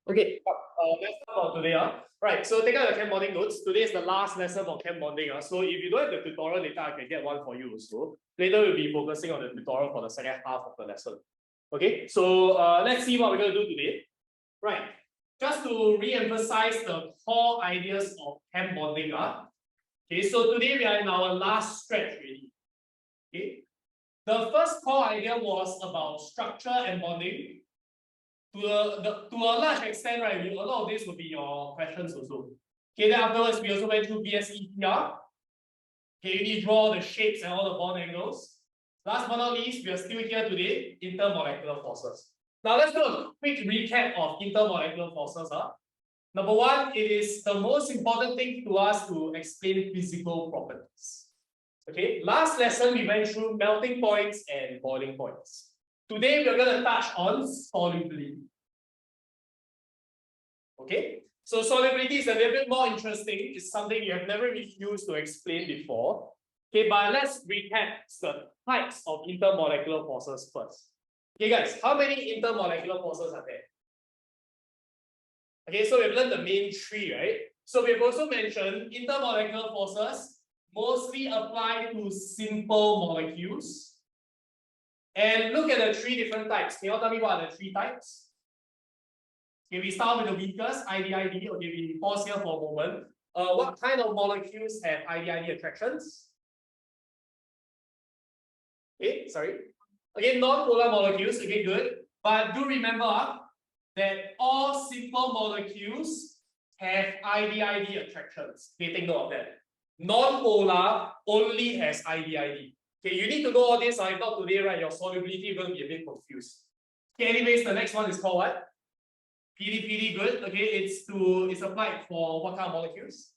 Okay, let's start for today. Right, so take out your chem bonding notes. Today is the last lesson for chem bonding. So if you don't have the tutorial later, I can get one for you also. Later we'll be focusing on the tutorial for the second half of the lesson. Okay, so let's see what we're going to do today. Right, just to re-emphasize the core ideas of chem bonding. Okay, so today we are in our last stretch already. Okay, the first core idea was about structure and bonding. To a large extent, right, a lot of this will be your questions also. Okay, then afterwards, we also went through BSEPR. Okay, you need to draw the shapes and all the bond angles. Last but not least, we are still here today, intermolecular forces. Now let's do a quick recap of intermolecular forces. Number one, it is the most important thing to us to explain physical properties. Okay, last lesson we went through melting points and boiling points. Today we're going to touch on solubility. Okay, so solubility is a little bit more interesting. It's something you have never really used to explain before. Okay, but let's recap the types of intermolecular forces first. Okay, guys, how many intermolecular forces are there? Okay, so we've learned the main three, right? So we've also mentioned intermolecular forces mostly apply to simple molecules. And look at the three different types. Can you tell me what are the three types? Okay, we start with the weakest, ID-ID. Okay, we pause here for a moment. What kind of molecules have ID-ID attractions? Okay, sorry. Okay, non-polar molecules. Okay, good. But do remember that all simple molecules have ID-ID attractions. Okay, take note of that. Non-polar only has ID-ID. Okay, you need to know all this. If not today, right, your solubility is going to be a bit confused. Okay, anyways, the next one is called what? PD, good. Okay, it's applied for what kind of molecules?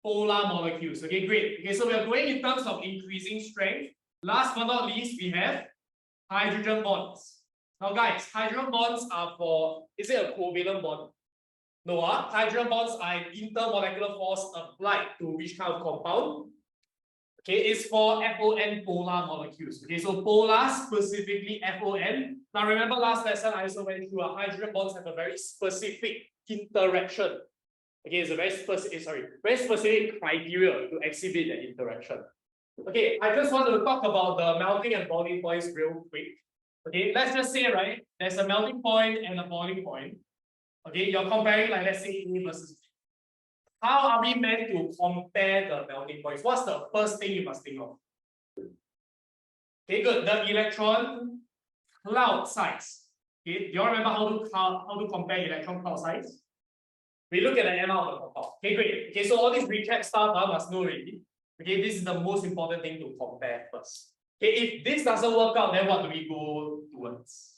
Polar molecules. Okay, great. Okay, so we are going in terms of increasing strength. Last but not least, we have hydrogen bonds. Now, guys, hydrogen bonds are for, is it a covalent bond? No, hydrogen bonds are an intermolecular force applied to which kind of compound? Okay, it's for FON polar molecules. Okay, so polar specifically FON. Now remember last lesson I also went through hydrogen bonds have a very specific interaction. Okay, it's a very specific criteria to exhibit that interaction. Okay, I just want to talk about the melting and boiling points real quick. Okay, let's just say, right, there's a melting point and a boiling point. Okay, you're comparing, like, let's say A versus B. How are we meant to compare the melting points? What's the first thing you must think of? Okay, good. The electron cloud size. Okay, do you all remember how to compare electron cloud size? We look at the MR of the compound. Okay, great. Okay, so all this recap stuff I must know already. Okay, this is the most important thing to compare first. Okay, if this doesn't work out, then what do we go towards?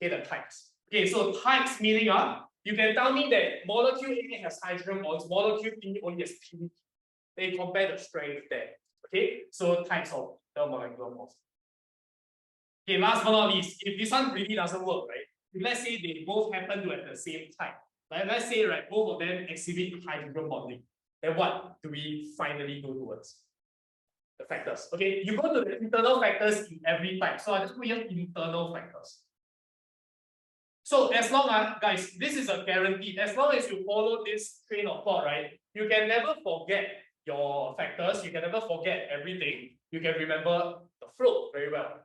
Okay, the types. Okay, so types meaning you can tell me that molecule A has hydrogen bonds, molecule B only has P. They compare the strength there. Okay, so types of the molecular force. Okay, last but not least, if this one really doesn't work, right? If let's say they both happen to have the same type, like let's say, right, both of them exhibit hydrogen bonding, then what do we finally go towards? The factors. Okay, you go to the internal factors in every type. So I just put here internal factors. So as long as, guys, this is a guarantee. As long as you follow this train of thought, right, you can never forget your factors. You can never forget everything. You can remember the flow very well.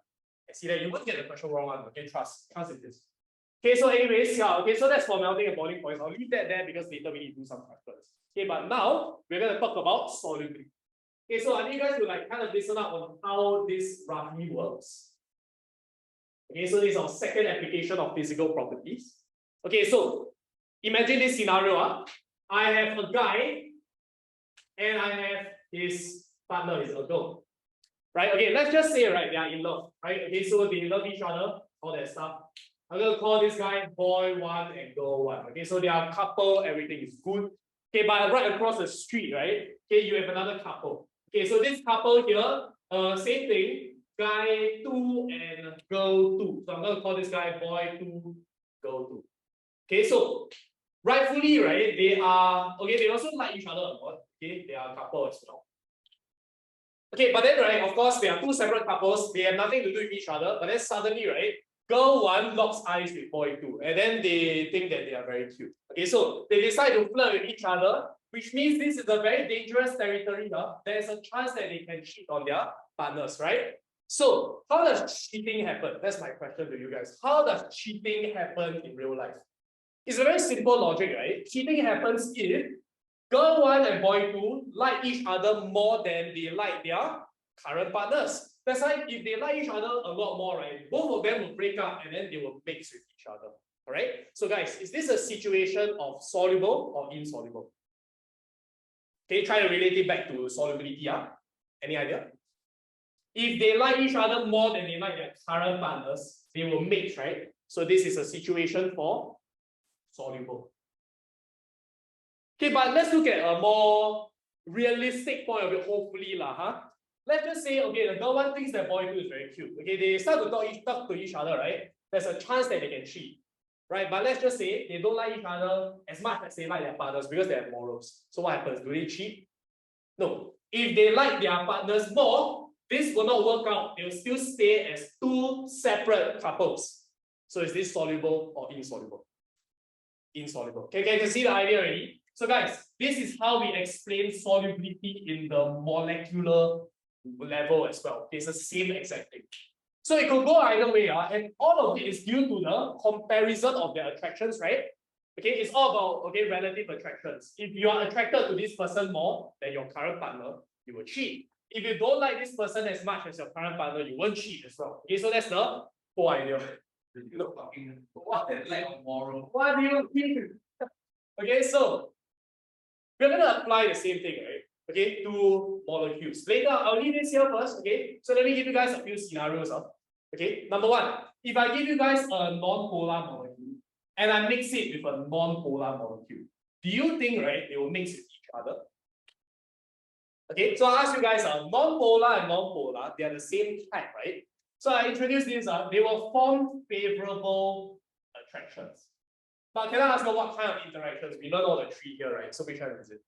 I see that you won't get the question wrong one. Okay, trust in this. Okay, so anyways, yeah, okay, so that's for melting and boiling points. I'll leave that there because later we need to do some factors. Okay, but now we're going to talk about solubility. Okay, so I need you guys to like kind of listen up on how this roughly works. Okay, so this is our second application of physical properties. Okay, so imagine this scenario. I have a guy and I have his partner, his girl. Right? Okay, let's just say, right, they are in love. Right? Okay, so they love each other, all that stuff. I'm going to call this guy boy 1 and girl 1. Okay, so they are a couple, everything is good. Okay, but right across the street, right? Okay, you have another couple. Okay, so this couple here, same thing. Guy 2 and girl 2. So I'm going to call this guy boy 2, girl 2. Okay, so rightfully, right, they are, okay, they also like each other a lot. Okay, they are a couple as well. Okay, but then, right, of course, they are two separate couples. They have nothing to do with each other. But then suddenly, right, girl 1 locks eyes with boy 2, and then they think that they are very cute. Okay, so they decide to flirt with each other, which means this is a very dangerous territory. There's a chance that they can cheat on their partners, right? So how does cheating happen? That's my question to you guys. How does cheating happen in real life? It's a very simple logic, right? Cheating happens if girl 1 and boy 2 like each other more than they like their current partners. That's why if they like each other a lot more, right, both of them will break up and then they will mix with each other. All right? So guys, is this a situation of soluble or insoluble? Okay, try to relate it back to solubility. Any idea? If they like each other more than they like their current partners, they will mix, right? So this is a situation for soluble. Okay, but let's look at a more realistic point of view, hopefully. Let's just say, okay, the girl 1 thinks that boy 2 is very cute. Okay, they start to talk to each other, right? There's a chance that they can cheat, right? But let's just say they don't like each other as much as they like their partners because they have morals. So what happens? Do they cheat? No. If they like their partners more, this will not work out. They'll still stay as 2 separate couples. So is this soluble or insoluble? Insoluble. Okay, can you see the idea already? So guys, this is how we explain solubility in the molecular level as well. It's the same exact thing. So it could go either way, and all of it is due to the comparison of their attractions, right? Okay, it's all about relative attractions. If you are attracted to this person more than your current partner, you will cheat. If you don't like this person as much as your current partner, you won't cheat as well. Okay, so that's the whole idea. What do you think? Okay, so we're gonna apply the same thing, right? Okay, to molecules. Later, I'll leave this here first. Okay, so let me give you guys a few scenarios. Okay, number 1, if I give you guys a non-polar molecule and I mix it with a non-polar molecule, do you think, right, they will mix with each other? Okay, so I'll ask you guys, non-polar and non-polar, they are the same type, right? So I introduce this, they will form favorable attractions. But can I ask you what kind of interactions? We learned all the 3 here, right? So which one is it?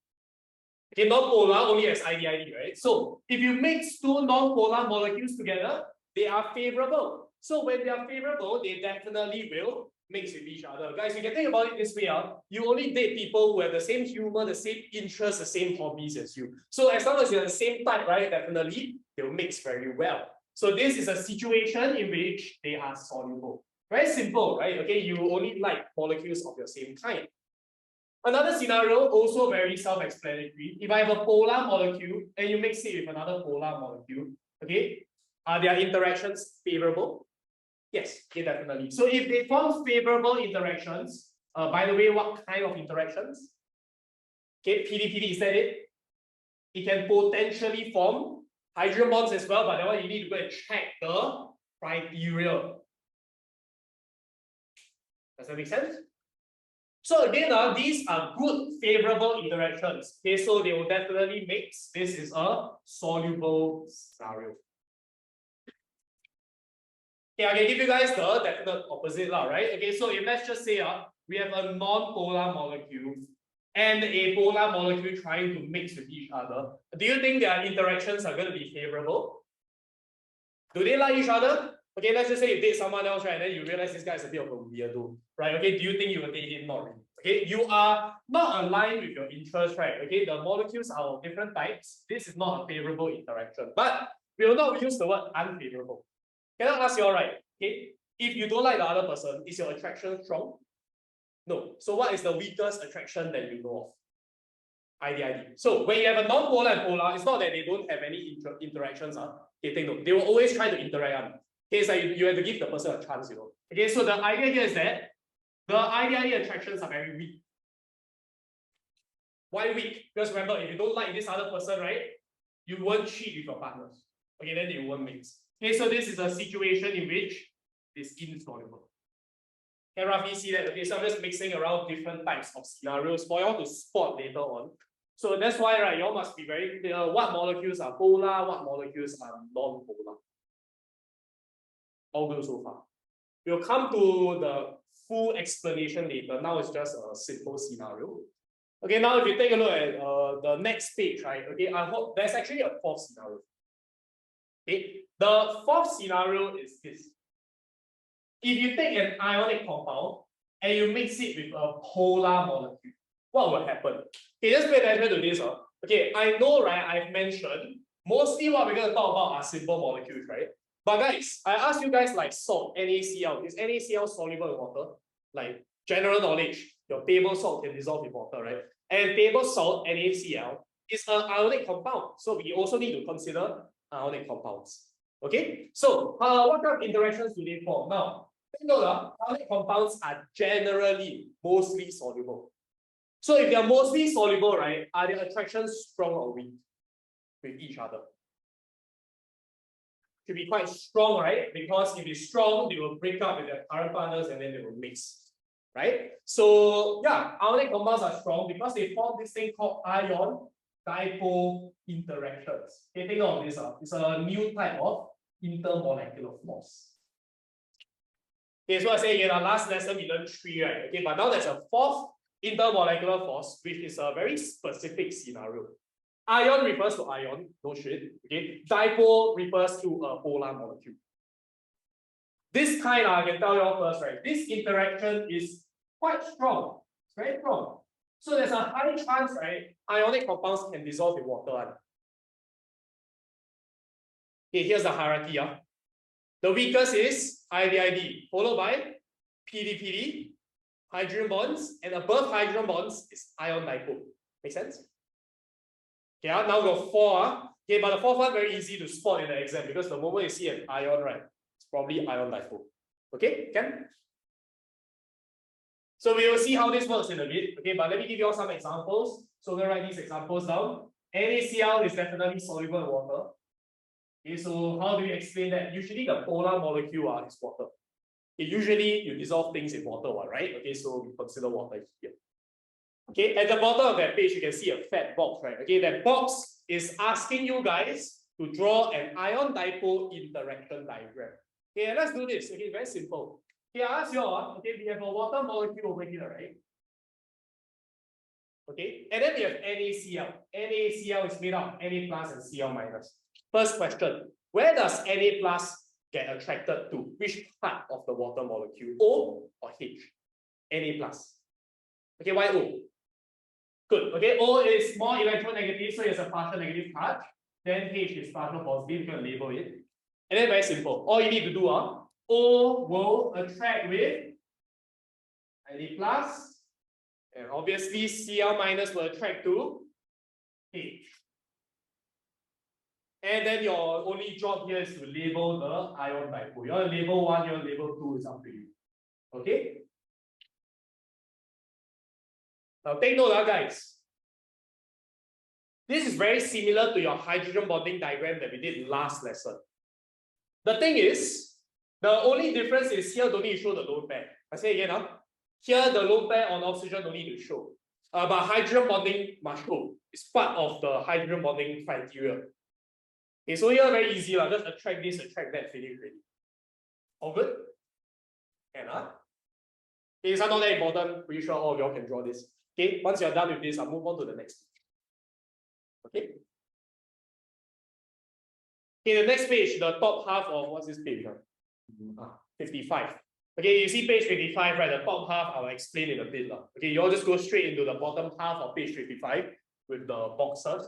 Okay, non-polar only has ID, right? So if you mix 2 non-polar molecules together, they are favorable. So when they are favorable, they definitely will mix with each other. Guys, you can think about it this way. You only date people who have the same humor, the same interests, the same hobbies as you. So as long as you're the same type, right, definitely they'll mix very well. So this is a situation in which they are soluble. Very simple, right? Okay, you only like molecules of your same kind. Another scenario, also very self-explanatory. If I have a polar molecule and you mix it with another polar molecule, okay, are their interactions favorable? Yes, okay, definitely. So if they form favorable interactions, by the way, what kind of interactions? Okay, PD, is that it? It can potentially form hydrogen bonds as well, but that one you need to go and check the criteria. Does that make sense? So again, these are good, favorable interactions. Okay, so they will definitely mix. This is a soluble scenario. Okay, I can give you guys the definite opposite, right? Okay, so if let's just say we have a non-polar molecule and a polar molecule trying to mix with each other. Do you think their interactions are going to be favorable? Do they like each other? Okay, let's just say you date someone else, right? And then you realize this guy is a bit of a weirdo, right? Okay, do you think you will date him? Not really. Okay, you are not aligned with your interests, right? Okay, the molecules are of different types. This is not a favorable interaction, but we will not use the word unfavorable. Can I ask you all right? Okay, if you don't like the other person, is your attraction strong? No. So what is the weakest attraction that you know of? ID. So when you have a non-polar and polar, it's not that they don't have any interactions. Okay, take note. They will always try to interact. Okay, so you have to give the person a chance, Okay, so the idea here is that the ID attractions are very weak. Why weak? Because remember, if you don't like this other person, right, you won't cheat with your partners. Okay, then you won't mix. Okay, so this is a situation in which it's insoluble. Can roughly see that? Okay, so I'm just mixing around different types of scenarios for you all to spot later on. So that's why, right, you all must be very clear what molecules are polar, what molecules are non-polar. All good so far. We'll come to the full explanation later. Now it's just a simple scenario. Okay, now if you take a look at the next page, right? Okay, I hope there's actually a 4th scenario. Okay, the 4th scenario is this. if you take an ionic compound and you mix it with a polar molecule, what will happen? Okay, just pay attention to this. Okay, I know, right? I've mentioned mostly what we're going to talk about are simple molecules, right? But guys, I ask you guys like salt, NaCl. Is NaCl soluble in water? Like general knowledge, your table salt can dissolve in water, right? And table salt, NaCl, is an ionic compound. So we also need to consider ionic compounds. Okay, so what kind of interactions do they form? Now, take note, ionic compounds are generally mostly soluble. So if they are mostly soluble, right, are their attractions strong or weak with each other? Should be quite strong, right? Because if it's strong, they will break up with their current partners and then they will mix, right? So yeah, ionic compounds are strong because they form this thing called ion dipole interactions. Okay, take note of this. It's a new type of intermolecular force. Okay, so I say again, our last lesson we learned 3, right? Okay, but now there's a 4th intermolecular force, which is a very specific scenario. Ion refers to ion, no shit. Okay, dipole refers to a polar molecule. This kind, I can tell you all first, right? This interaction is quite strong. It's very strong. So there's a high chance, right? Ionic compounds can dissolve in water. Okay, here's the hierarchy. The weakest is IDID, followed by PDPD, hydrogen bonds, and above hydrogen bonds is ion dipole. Make sense? Okay, now we got 4. Okay, but the 4th one very easy to spot in the exam because the moment you see an ion, right, it's probably ion dipole. Okay, can? So we will see how this works in a bit. Okay, but let me give you all some examples. So we're gonna write these examples down. NaCl is definitely soluble in water. Okay, so how do we explain that? Usually the polar molecule is water. Okay, usually you dissolve things in water, right? Okay, so we consider water here. Okay, at the bottom of that page, you can see a fat box, right? Okay, that box is asking you guys to draw an ion dipole interaction diagram. Okay, let's do this. Okay, very simple. Okay, I ask you all, okay, we have a water molecule over here, right? Okay, and then we have NaCl. NaCl is made up of Na plus and Cl minus. First question, where does Na plus get attracted to? Which part of the water molecule, O or H? Na plus. Okay, why O? Good. Okay, O is more electronegative, so it's a partial negative charge. Then H is partial positive, you can label it. And then very simple. All you need to do, O will attract with Na plus, and obviously Cl minus will attract to H. And then your only job here is to label the ion dipole. You want to label 1, you want to label 2, is up to you. Okay? Now take note, guys. This is very similar to your hydrogen bonding diagram that we did last lesson. The thing is, the only difference is here don't need to show the lone pair. I say again, here the lone pair on oxygen don't need to show. But hydrogen bonding must show. It's part of the hydrogen bonding criteria. Okay, so here very easy, just attract this, attract that, finish ready. All good? And okay, it's not that important, pretty sure all of y'all can draw this. Okay, once you're done with this, I'll move on to the next page. Okay. Okay, the next page, the top half of what's this page? 55. Okay, you see page 55, right? The top half, I'll explain in a bit. Okay, you all just go straight into the bottom half of page 55 with the boxes.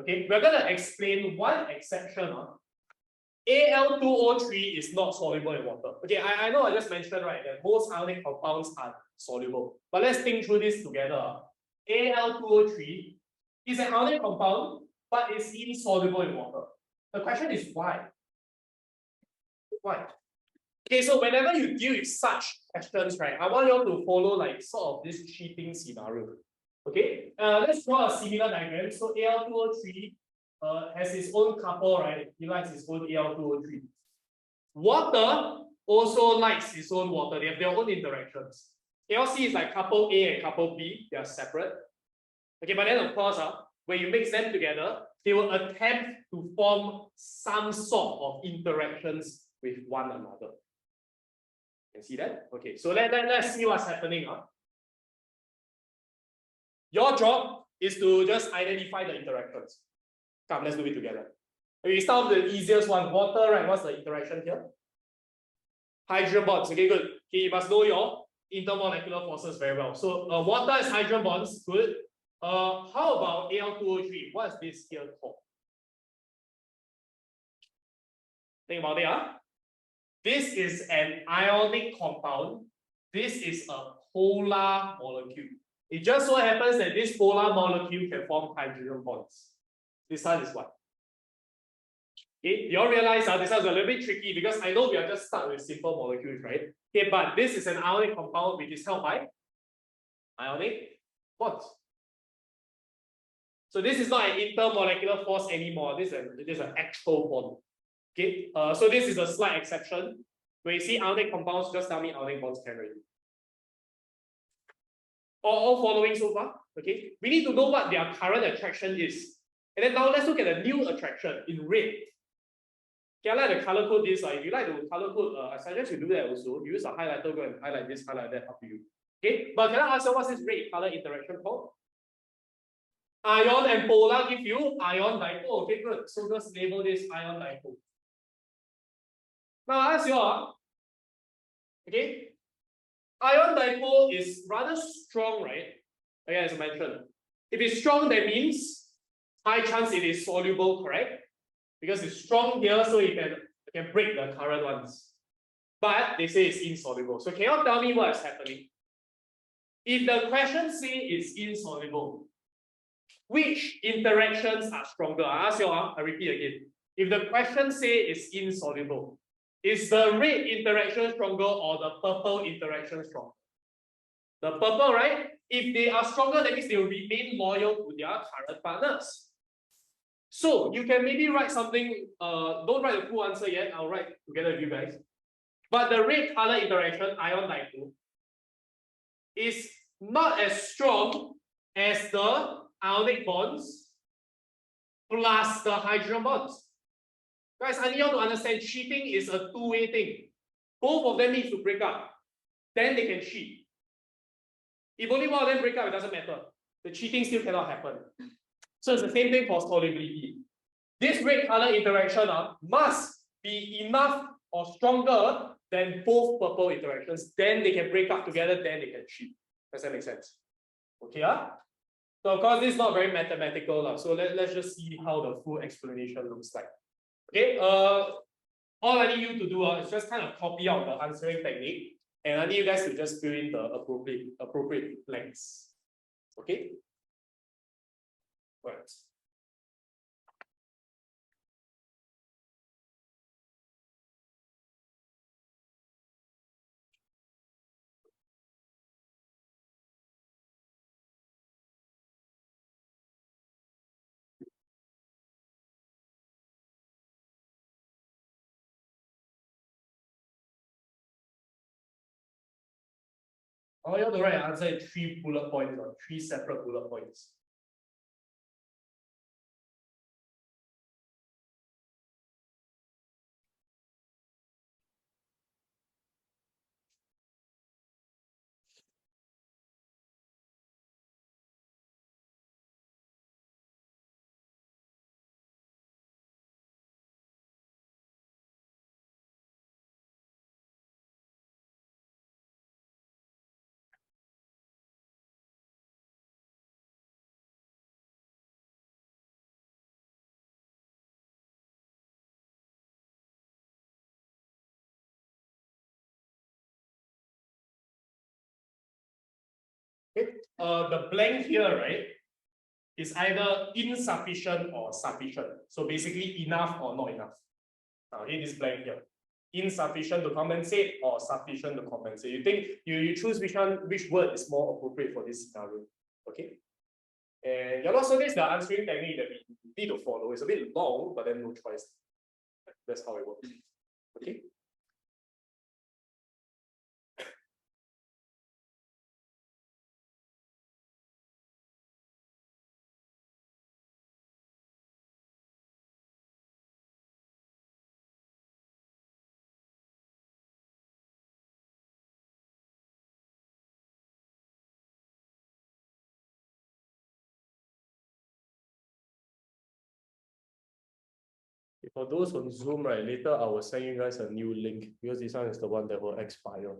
Okay, we're going to explain one exception. Al2O3 is not soluble in water. Okay, I know I just mentioned, right, that most ionic compounds are soluble. But let's think through this together. Al2O3 is an ionic compound, but it's insoluble in water. The question is why? Why? Okay, so whenever you deal with such questions, right, I want you all to follow like sort of this cheating scenario. Okay, let's draw a similar diagram. So Al2O3 has its own couple, right? It likes its own Al2O3. Water also likes its own water. They have their own interactions. ALC is like couple A and couple B. They are separate. Okay, but then of course, when you mix them together, they will attempt to form some sort of interactions with one another. You can see that? Okay, so let's see what's happening. Your job is to just identify the interactions. Come, let's do it together. We start with the easiest one, water, right? What's the interaction here? Hydrogen bonds. Okay, good. Okay, you must know your intermolecular forces very well. So water is hydrogen bonds. Good. How about Al2O3? What is this here called? Think about it. This is an ionic compound. This is a polar molecule. It just so happens that this polar molecule can form hydrogen bonds. This one is what? Okay, you all realize this one's a little bit tricky because I know we are just stuck with simple molecules, right? Okay, but this is an ionic compound which is held by ionic bonds. So this is not an intermolecular force anymore. This is an actual bond. Okay, so this is a slight exception. When you see ionic compounds, just tell me ionic bonds can already. All following so far? Okay, we need to know what their current attraction is. And then now let's look at the new attraction in red. Okay, I like to color code this. If you like to color code, I suggest you do that also. You use a highlighter, go and highlight this, highlight that, up to you. Okay, but can I ask you what's this red color interaction called? Ion and polar give you ion dipole. Okay, good. So just label this ion dipole. Now I ask you, okay, ion dipole is rather strong, right? Again, as I mentioned, if it's strong, that means high chance it is soluble, correct? Because it's strong here, so it can break the current ones. But they say it's insoluble. So can you tell me what is happening? If the question say it's insoluble, which interactions are stronger? I ask you, I repeat again. If the question say it's insoluble, is the red interaction stronger or the purple interaction stronger? The purple, right? If they are stronger, that means they will remain loyal to their current partners. So you can maybe write something, don't write the full answer yet, I'll write together with you guys. But the red color interaction, ion dipole, is not as strong as the ionic bonds plus the hydrogen bonds. Guys, I need you to understand cheating is a two-way thing. Both of them need to break up. Then they can cheat. If only one of them break up, it doesn't matter. The cheating still cannot happen. So it's the same thing for solubility. This red color interaction must be enough or stronger than both purple interactions. Then they can break up together, then they can cheat. Does that make sense? Okay, So of course, this is not very mathematical. So let's just see how the full explanation looks like. Okay, all I need you to do is just kind of copy out the answering technique, and I need you guys to just fill in the appropriate blanks. Okay? Right. Oh, you have to write an answer in 3 bullet points or 3 separate bullet points. Okay. The blank here, right, is either insufficient or sufficient. So basically enough or not enough. Okay, this blank here. Insufficient to compensate or sufficient to compensate. You think you choose which word is more appropriate for this scenario. Okay. And yeah, so this is the answering technique that we need to follow. It's a bit long, but then no choice. That's how it works. Okay. For those on Zoom, right, later I will send you guys a new link because this one is the one that will expire.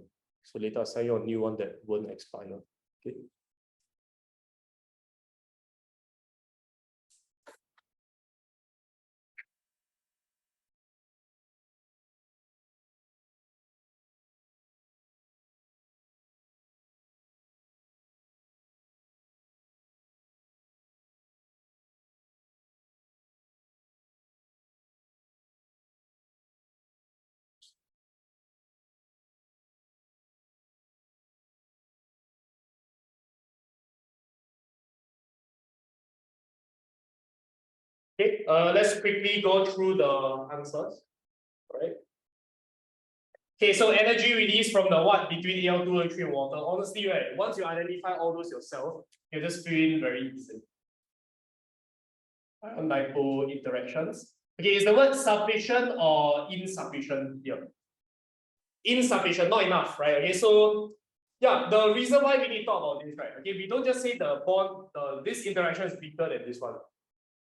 So later I'll send you a new one that won't expire. Okay. Okay, let's quickly go through the answers. All right. Okay, so energy released from the what between Al2O3 and water. Honestly, right, once you identify all those yourself, you just feel in very easy. Ion dipole interactions. Okay, is the word sufficient or insufficient here? Insufficient, not enough, right? Okay, so yeah, the reason why we need to talk about this, right? Okay, we don't just say the bond, this interaction is bigger than this one.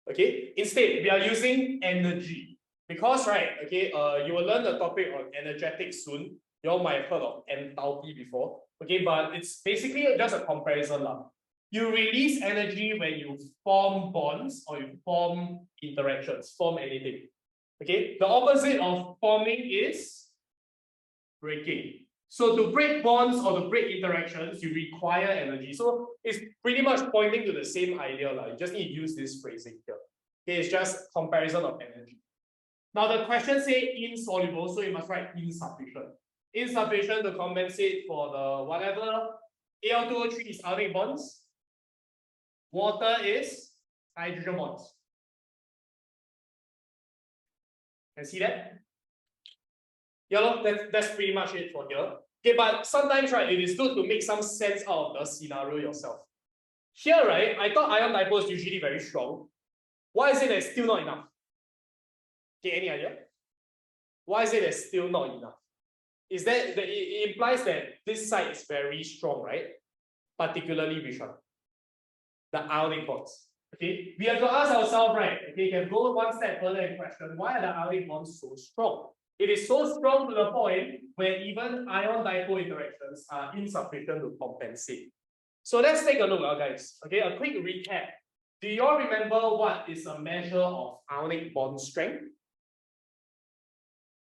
Okay, instead, we are using energy. Because, right, okay, you will learn the topic on energetics soon. You all might have heard of enthalpy before. Okay, but it's basically just a comparison. You release energy when you form bonds or you form interactions, form anything. Okay, the opposite of forming is breaking. So to break bonds or to break interactions, you require energy. So it's pretty much pointing to the same idea. You just need to use this phrasing here. Okay, it's just comparison of energy. Now the question says insoluble, so you must write insufficient. Insufficient to compensate for the whatever Al2O3 is ionic bonds. Water is hydrogen bonds. Can see that? Yeah, that's pretty much it for here. Okay, but sometimes, right, it is good to make some sense out of the scenario yourself. Here, right, I thought ion dipole is usually very strong. Why is it that it's still not enough? Okay, any idea? Why is it that still not enough? Is that it implies that this side is very strong, right? Particularly which one? The ionic bonds. Okay, we have to ask ourselves, right? Okay, you can go one step further and question why are the ionic bonds so strong? It is so strong to the point where even ion dipole interactions are insufficient to compensate. So let's take a look, guys. Okay, a quick recap. Do you all remember what is a measure of ionic bond strength?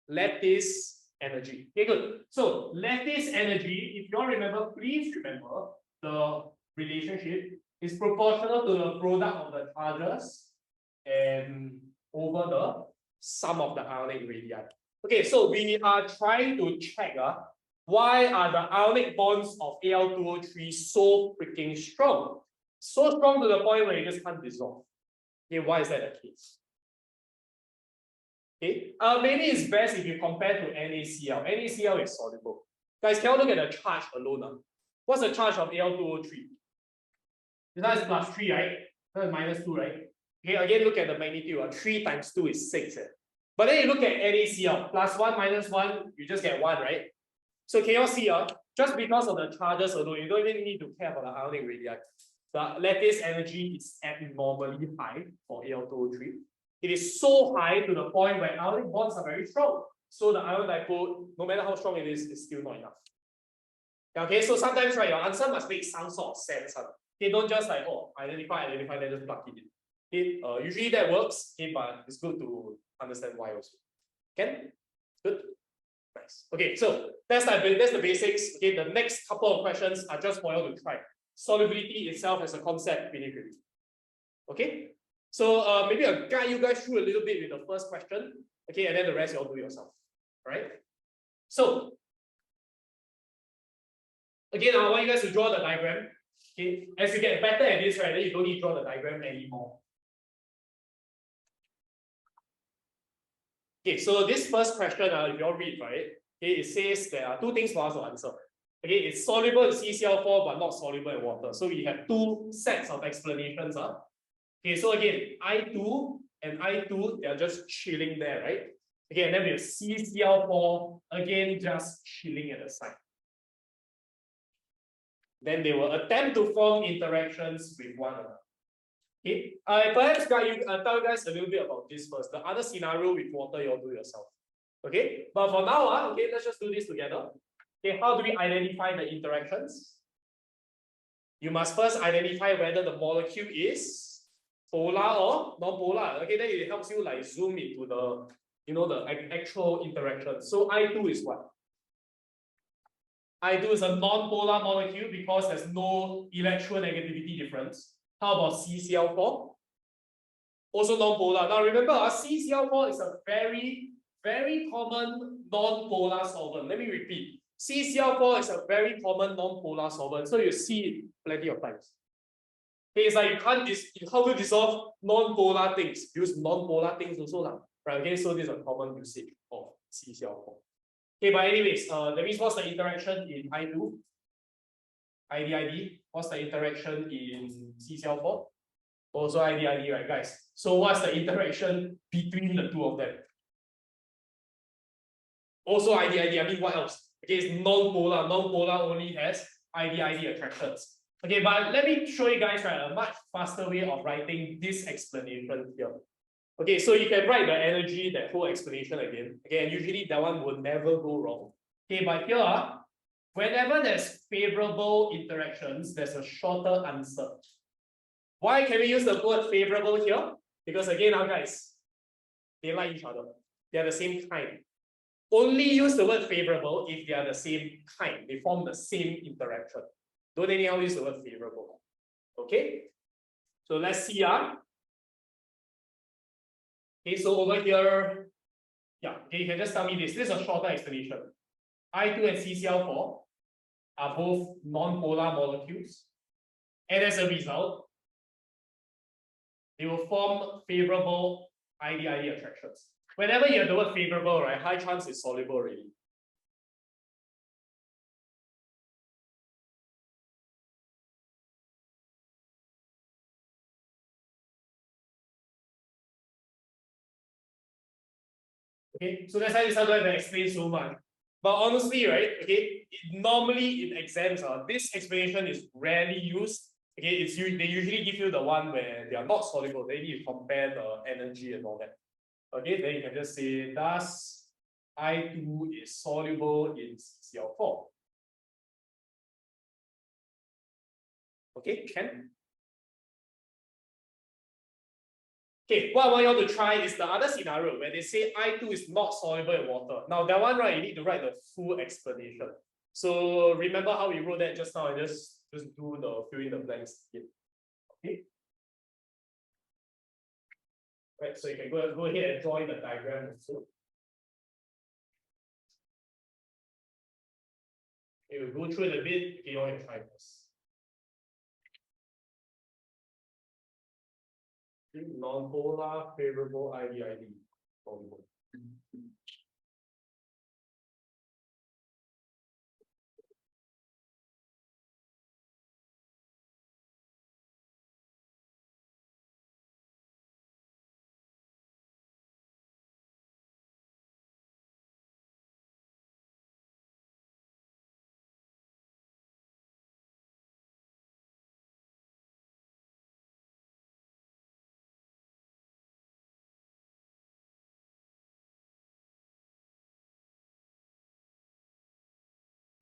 Lattice energy. Okay, good. So lattice energy, if you all remember, please remember the relationship is proportional to the product of the charges and over the sum of the ionic radii. Okay, so we are trying to check why are the ionic bonds of Al2O3 so freaking strong? So strong to the point where you just can't dissolve. Okay, why is that the case? Okay, maybe it's best if you compare to NaCl. NaCl is soluble. Guys, can you look at the charge alone? What's the charge of Al2O3? This one is plus 3, right? That is minus 2, right? Okay, again, look at the magnitude. 3 times 2 is 6. But then you look at NaCl, plus 1 minus 1, you just get 1, right? So can you see, just because of the charges alone, you don't even need to care about the ionic radii. The lattice energy is abnormally high for Al2O3. It is so high to the point where ionic bonds are very strong. So the ion dipole, no matter how strong it is still not enough. Okay, so sometimes, right, your answer must make some sort of sense. Okay, don't just like, oh, identify, then just plug it in. Okay, usually that works, okay, but it's good to understand why also. Okay, good. Nice. Okay, so that's the basics. Okay, the next couple of questions are just for you to try. Solubility itself as a concept, really great. Okay, so maybe I'll guide you guys through a little bit with the first question. Okay, and then the rest you all do yourself. All right. So again, I want you guys to draw the diagram. Okay, as you get better at this, right, then you don't need to draw the diagram anymore. Okay, so this first question, if you all read, right, okay, it says there are 2 things for us to answer. Okay, it's soluble in CCl4 but not soluble in water. So we have 2 sets of explanations. Okay, so again, I2 and I2, they are just chilling there, right? Okay, and then we have CCl4, again, just chilling at the side. Then they will attempt to form interactions with one another. Okay, I perhaps tell you guys a little bit about this first. The other scenario with water, you'll do yourself. Okay, but for now, okay, let's just do this together. Okay, how do we identify the interactions? You must first identify whether the molecule is polar or non-polar. Okay, then it helps you like zoom into the, the actual interaction. So I2 is what? I2 is a non-polar molecule because there's no electronegativity difference. How about CCl4? Also non-polar. Now remember, CCl4 is a very, very common non-polar solvent. Let me repeat. CCl4 is a very common non-polar solvent. So you see it plenty of times. Okay, it's like how to dissolve non-polar things. Use non-polar things also lah. Right? Okay, so this is a common usage of CCl4. Okay, but anyways, that means what's the interaction in I2? ID. What's the interaction in CCl4? Also ID, right, guys? So what's the interaction between the two of them? Also ID. I mean, what else? Okay, it's non-polar. Non-polar only has ID attractions. Okay, but let me show you guys, right, a much faster way of writing this explanation here. Okay, so you can write the energy, that whole explanation again. Okay, and usually that one will never go wrong. Okay, but here, whenever there's favorable interactions, there's a shorter answer. Why can we use the word favorable here? Because again, now guys, they like each other. They are the same kind. Only use the word favorable if they are the same kind. They form the same interaction. Don't anyhow use the word favorable. Okay? So let's see. Okay, so over here, yeah, okay, you can just tell me this. This is a shorter explanation. I2 and CCl4 are both non-polar molecules. And as a result, they will form favorable ID attractions. Whenever you have the word favorable, right, high chance it's soluble already. Okay, so that's why this I don't have to explain so much. But honestly, right, okay, normally in exams, this explanation is rarely used. Okay, they usually give you the one where they are not soluble. They need to compare the energy and all that. Okay, then you can just say, thus I2 is soluble in CCl4. Okay, can. Okay, what I want you all to try is the other scenario where they say I2 is not soluble in water. Now that one, right, you need to write the full explanation. So remember how we wrote that just now and just do the fill in the blanks again. Okay. Right, so you can go ahead and join the diagram also. Okay, we'll go through it a bit. Okay, all can try this. Non-polar, favorable, ID. Soluble.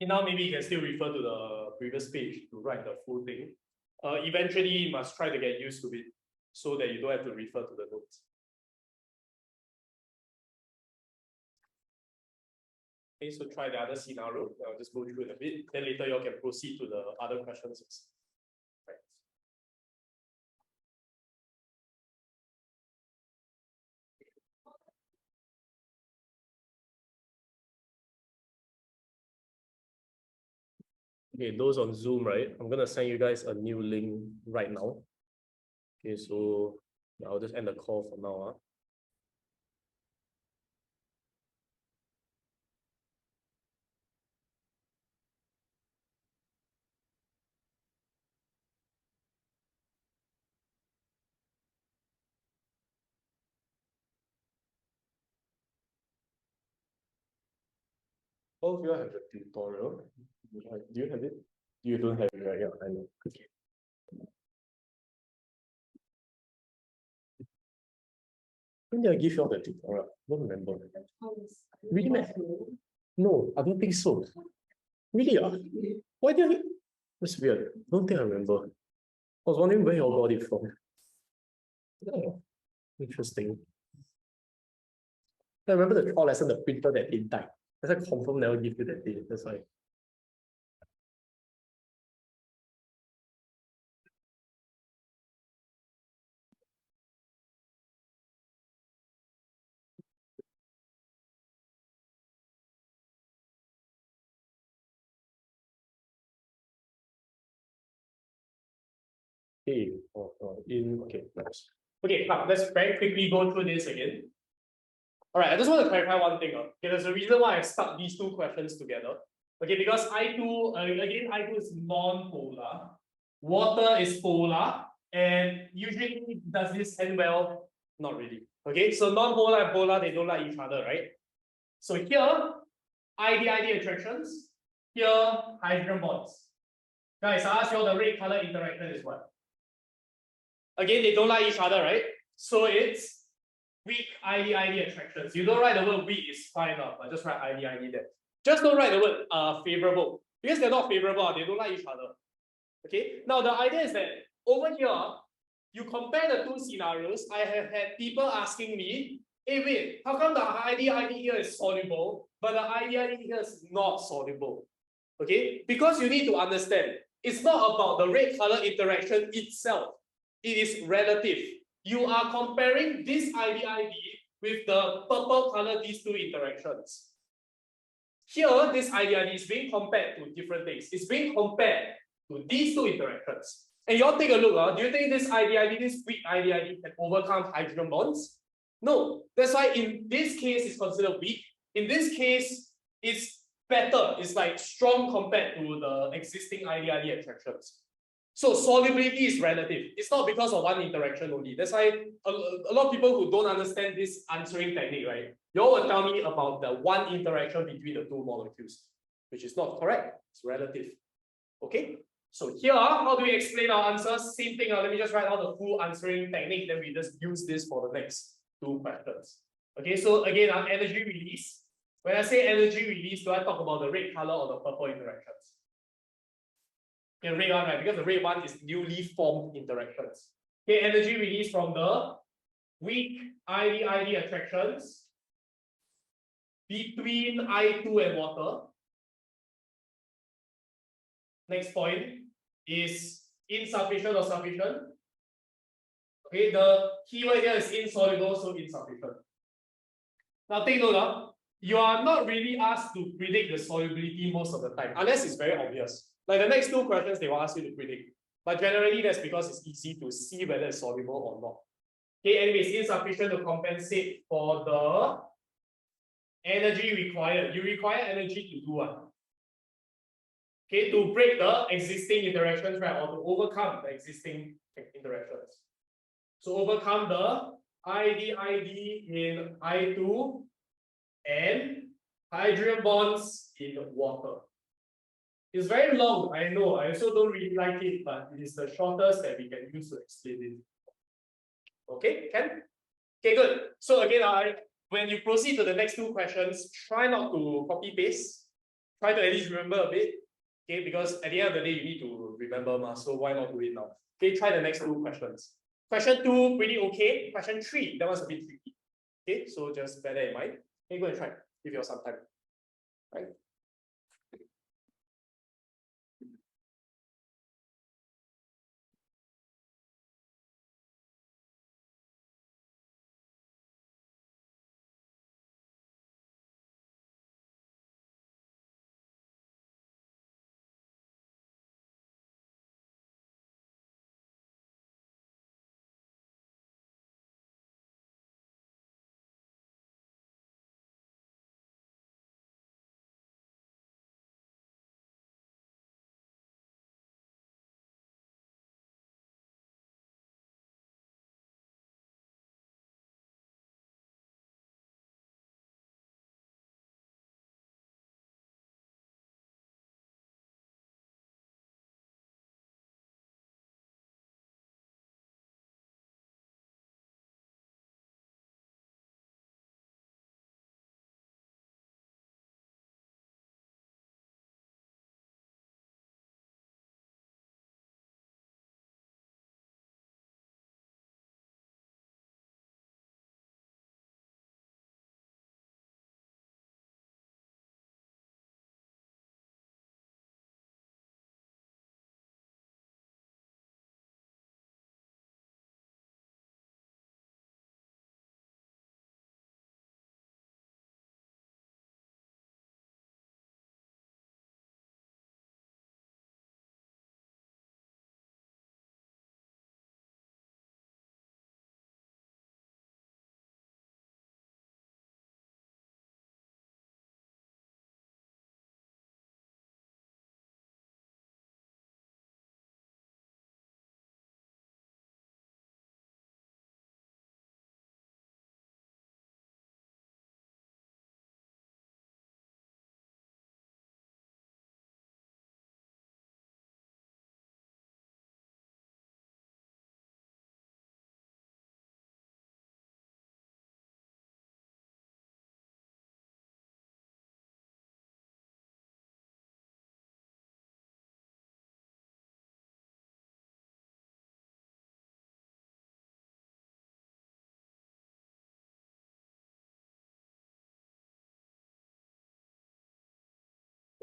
Now maybe you can still refer to the previous page to write the full thing. Eventually, you must try to get used to it so that you don't have to refer to the notes. Okay, so try the other scenario. I'll just go through it a bit. Then later you can proceed to the other questions. Right. Okay, those on Zoom, right? I'm gonna send you guys a new link right now. Okay, so I'll just end the call for now. Oh, you have the tutorial. Do you have it? You don't have it, right? Yeah, I know. Okay. When did I give you all the tutorial? I don't remember. Really, man? No, I don't think so. Really? Why did I? That's weird. I don't think I remember. I was wondering where you all got it from. Oh, interesting. I remember the trial lesson, the printer that didn't die. That's why confirm never give you that day. That's why. Okay. Okay, nice. Okay, now let's very quickly go through this again. All right, I just want to clarify one thing. Okay, there's a reason why I stuck these two questions together. Okay, because I2, again, I2 is non-polar, water is polar, and usually does this end well? Not really. Okay, so non-polar and polar, they don't like each other, right? So here, ID attractions, here, hydrogen bonds. Guys, I asked you all the red color interaction is what? Again, they don't like each other, right? So it's weak ID attractions. You don't write the word weak, it's fine enough, but just write ID there. Just don't write the word favorable. Because they're not favorable, they don't like each other. Okay, now the idea is that over here, you compare the two scenarios. I have had people asking me, hey, wait, how come the ID here is soluble, but the ID here is not soluble? Okay, because you need to understand, it's not about the red color interaction itself. It is relative. You are comparing this ID with the purple color, these two interactions. Here, this ID is being compared to different things. It's being compared to these two interactions. And you all take a look. Do you think this ID, this weak ID can overcome hydrogen bonds? No. That's why in this case, it's considered weak. In this case, it's better. It's like strong compared to the existing ID attractions. So solubility is relative. It's not because of one interaction only. That's why a lot of people who don't understand this answering technique, right? You all will tell me about the one interaction between the two molecules, which is not correct. It's relative. Okay? So here, how do we explain our answers? Same thing. Let me just write out the full answering technique. Then we just use this for the next two questions. Okay, so again, energy release. When I say energy release, do I talk about the red color or the purple interactions? Okay, red one, right? Because the red one is newly formed interactions. Okay, energy release from the weak ID attractions between I2 and water. Next point is insufficient or sufficient. Okay, the keyword here is insoluble, so insufficient. Now take note, you are not really asked to predict the solubility most of the time, unless it's very obvious. Like the next two questions, they will ask you to predict. But generally, that's because it's easy to see whether it's soluble or not. Okay, anyways, insufficient to compensate for the energy required. You require energy to do what? Okay, to break the existing interactions, right? Or to overcome the existing interactions. So overcome the ID in I2 and hydrogen bonds in water. It's very long, I know. I also don't really like it, but it is the shortest that we can use to explain it. Okay, Ken? Okay, good. So again, when you proceed to the next two questions, try not to copy paste. Try to at least remember a bit. Okay, because at the end of the day, you need to remember, so why not do it now? Okay, try the next two questions. Question 2, pretty okay. Question 3, that was a bit tricky. Okay, so just bear that in mind. Okay, go and try. Give yourself some time. Right?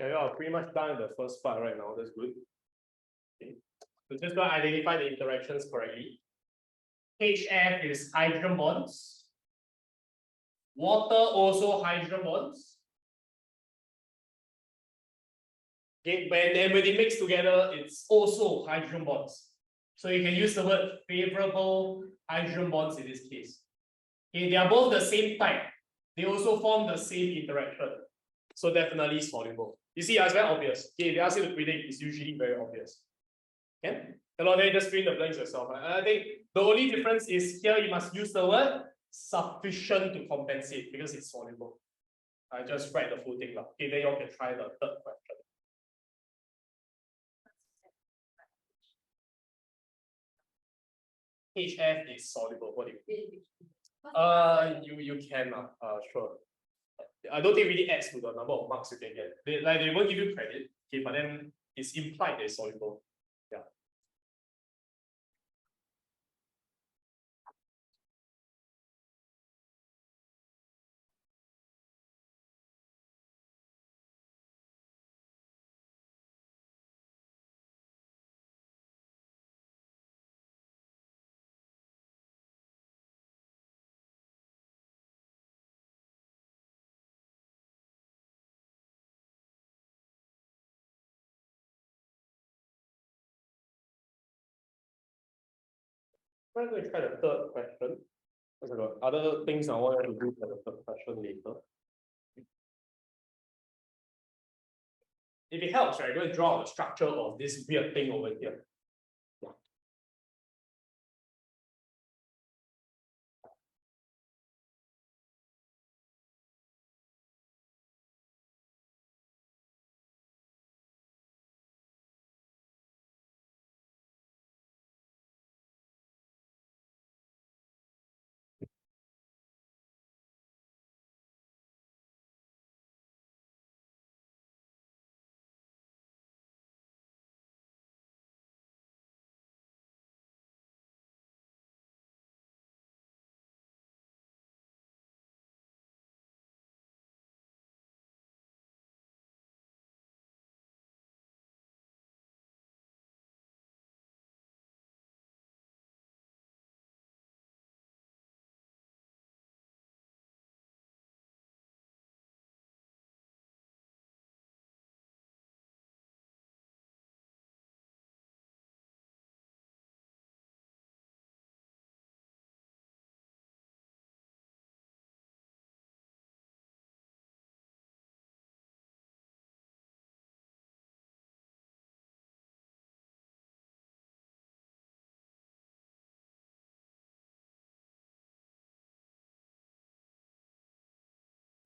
Yeah, you are pretty much done the first part right now. That's good. Okay. So just go identify the interactions correctly. HF is hydrogen bonds. Water also hydrogen bonds. Okay, when they mix together, it's also hydrogen bonds. So you can use the word favorable hydrogen bonds in this case. Okay, they are both the same type. They also form the same interaction. So definitely soluble. You see, it's very obvious. Okay, if they ask you to predict, it's usually very obvious. Okay? Then just fill in the blanks yourself. I think the only difference is here you must use the word sufficient to compensate because it's soluble. I just write the full thing now. Okay, then you can try the third question. HF is soluble. What do you you can sure. I don't think it really adds to the number of marks you can get. They won't give you credit, okay, but then it's implied that it's soluble. Yeah. I'm going to try the third question. Because I got other things I want to do for the third question later. If it helps, right, I'm going to draw the structure of this weird thing over here. Yeah.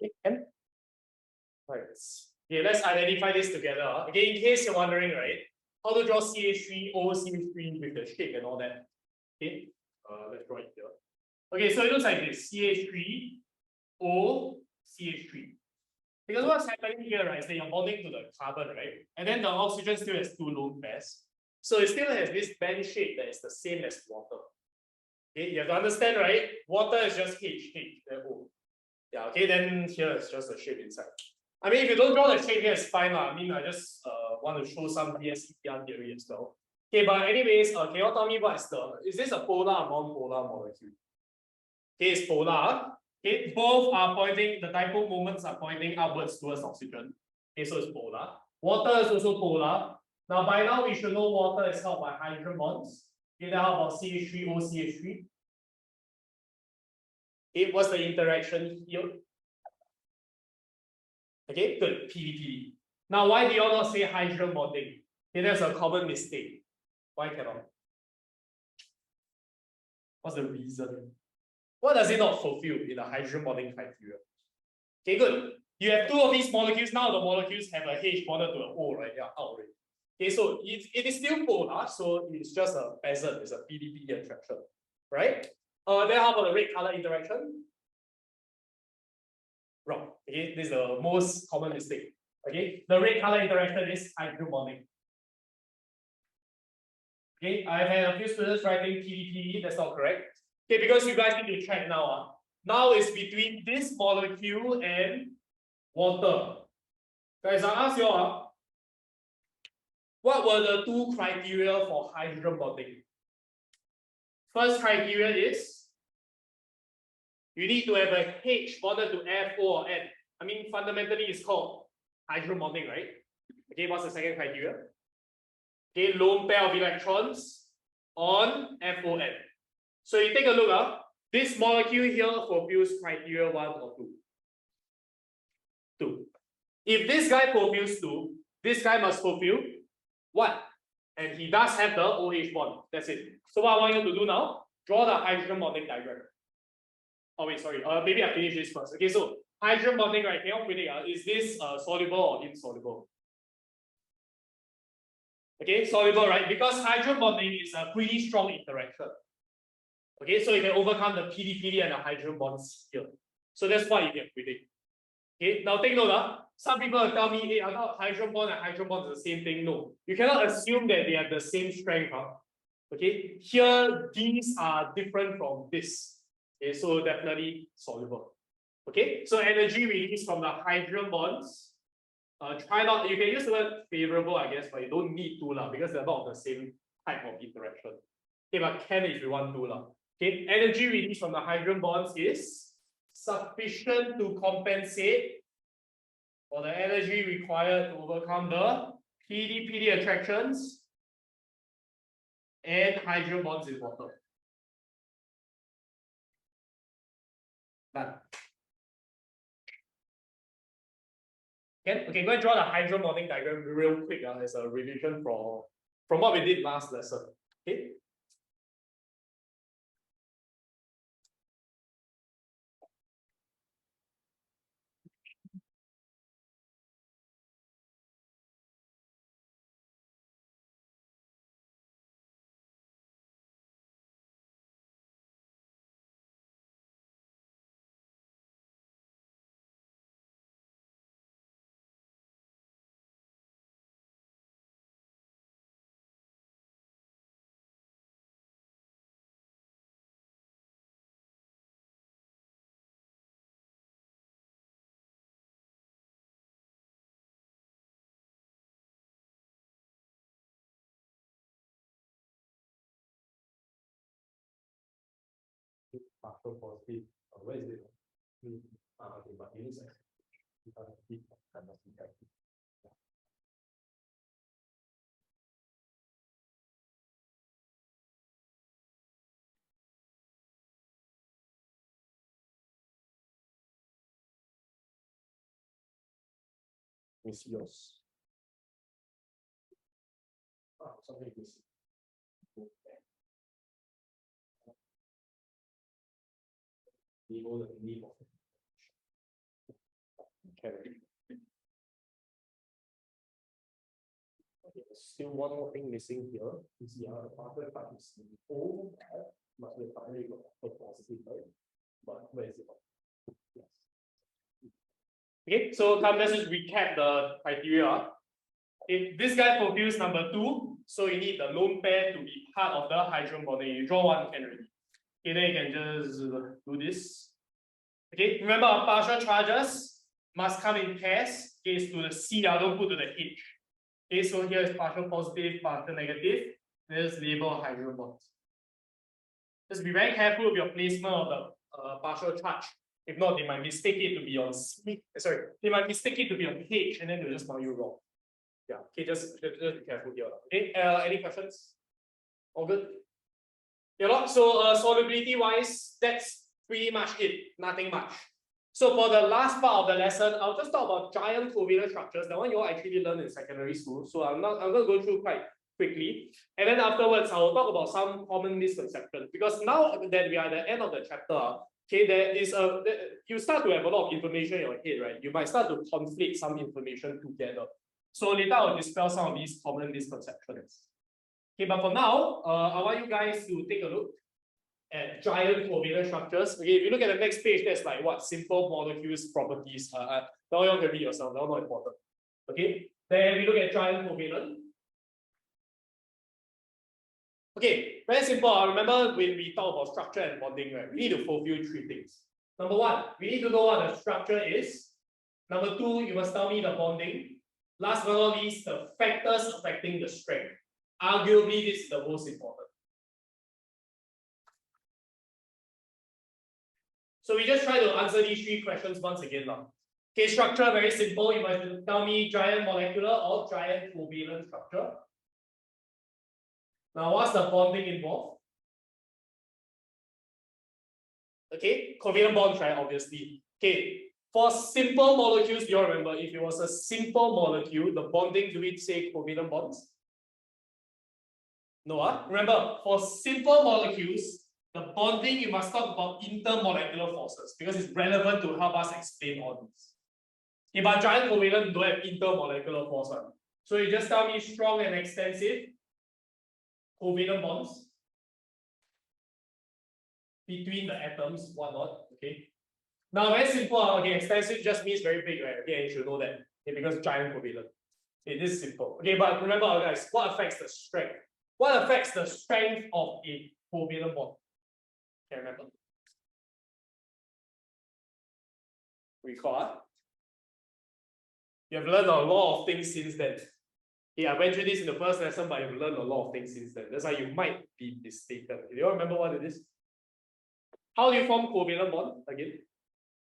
Okay, right. Okay, let's identify this together. Okay, in case you're wondering, right, how to draw CH3O, CH3 with the shape and all that. Okay, let's draw it here. Okay, so it looks like this: CH3O, CH3. Because what's happening here, right, is that you're bonding to the carbon, right? And then the oxygen still has two lone pairs. So it still has this band shape that is the same as water. Okay, you have to understand, right? Water is just H, O. Yeah, okay, then here is just the shape inside. I mean, if you don't draw the shape here, it's fine. I mean, I just want to show some BSEPR theory as well. Okay, but anyways, can you tell me is this a polar or non-polar molecule? Okay, it's polar. Okay, both are pointing, the dipole moments are pointing upwards towards oxygen. Okay, so it's polar. Water is also polar. Now, by now, we should know water is held by hydrogen bonds. Okay, then how about CH3O, CH3? Okay, what's the interaction here? Okay, good, PD. Now, why do you all not say hydrogen bonding? Okay, that's a common mistake. Why cannot? What's the reason? What does it not fulfill in the hydrogen bonding criteria? Okay, good. You have two of these molecules. Now the molecules have a H bonded to an O, right? Yeah, out already. Okay, so it is still polar, so it's just a peasant, it's a PDP attraction, right? Then how about the red color interaction? Wrong. Okay, this is the most common mistake. Okay, the red color interaction is hydrogen bonding. Okay, I've had a few students writing PDP, that's not correct. Okay, because you guys need to check now. Now it's between this molecule and water. Guys, I ask you all, what were the two criteria for hydrogen bonding? First criteria is you need to have a H bonded to F, O, or N. I mean, fundamentally, it's called hydrogen bonding, right? Okay, what's the second criteria? Okay, lone pair of electrons on FON. So you take a look, this molecule here fulfills criteria 1 or 2. 2. If this guy fulfills 2, this guy must fulfill 1. And he does have the OH bond. That's it. So what I want you to do now, draw the hydrogen bonding diagram. Oh wait, sorry. Maybe I finish this first. Okay, so hydrogen bonding, right? Can you predict? Is this soluble or insoluble? Okay, soluble, right? Because hydrogen bonding is a pretty strong interaction. Okay, so you can overcome the PD and the hydrogen bonds here. So that's why you can predict. Okay, now take note. Some people will tell me, hey, I thought hydrogen bond and hydrogen bond is the same thing. No, you cannot assume that they have the same strength. Okay, here these are different from this. Okay, so definitely soluble. Okay, so energy released from the hydrogen bonds. Try not, you can use the word favorable, I guess, but you don't need to because they're not the same type of interaction. Okay, but can if you want to. Okay, energy released from the hydrogen bonds is sufficient to compensate for the energy required to overcome the PD attractions and hydrogen bonds in water. Done. Okay, go and draw the hydrogen bonding diagram real quick as a revision from what we did last lesson. Okay. Partial positive. Where is it? Okay, but it is let me see yours. Something is still one more thing missing here. You see the particle part is O, must be finally got a positive, right? But where is it? Yes. Okay, so come let's just recap the criteria. If this guy fulfills number 2, so you need the lone pair to be part of the hydrogen bonding. You draw one, can already. Okay, then you can just do this. Okay, remember our partial charges must come in pairs. Okay, so to the C, don't put to the H. Okay, so here is partial positive, partial negative. Let's label hydrogen bonds. Just be very careful with your placement of the partial charge. If not, they might mistake it to be on C. Sorry, they might mistake it to be on H, and then they'll just mark you wrong. Yeah. Okay, just be careful here. Okay. Any questions? All good. Yeah. So solubility wise, that's pretty much it. Nothing much. So for the last part of the lesson, I'll just talk about giant covalent structures. The one you all actually learned in secondary school. So I'm going to go through quite quickly. And then afterwards, I will talk about some common misconceptions. Because now that we are at the end of the chapter, okay, there is you start to have a lot of information in your head, right? You might start to conflate some information together. So later I'll dispel some of these common misconceptions. Okay, but for now, I want you guys to take a look at giant covalent structures. Okay, if you look at the next page, that's like what simple molecules properties. Now you all can read yourself. That's not important. Okay, then we look at giant covalent. Okay, very simple. Remember when we talk about structure and bonding, right? We need to fulfill 3 things. Number 1, we need to know what the structure is. Number 2, you must tell me the bonding. last but not least, the factors affecting the strength. Arguably, this is the most important. So we just try to answer these three questions once again now. Okay, structure, very simple. You must tell me giant molecular or giant covalent structure. Now, what's the bonding involved? Okay, covalent bonds, right? Obviously. Okay, for simple molecules, do you remember if it was a simple molecule, the bonding, do we say covalent bonds? No, remember, for simple molecules, the bonding, you must talk about intermolecular forces because it's relevant to help us explain all this. Okay, but giant covalent don't have intermolecular force. So you just tell me strong and extensive covalent bonds between the atoms, whatnot. Okay. Now, very simple. Okay, extensive just means very big, right? Okay, you should know that. Okay, because giant covalent. Okay, this is simple. Okay, but remember, guys, what affects the strength? What affects the strength of a covalent bond? Okay, remember. Recall. You have learned a lot of things since then. Yeah, I went through this in the first lesson, but you've learned a lot of things since then. That's why you might be mistaken. Do you all remember what it is? How do you form covalent bond again?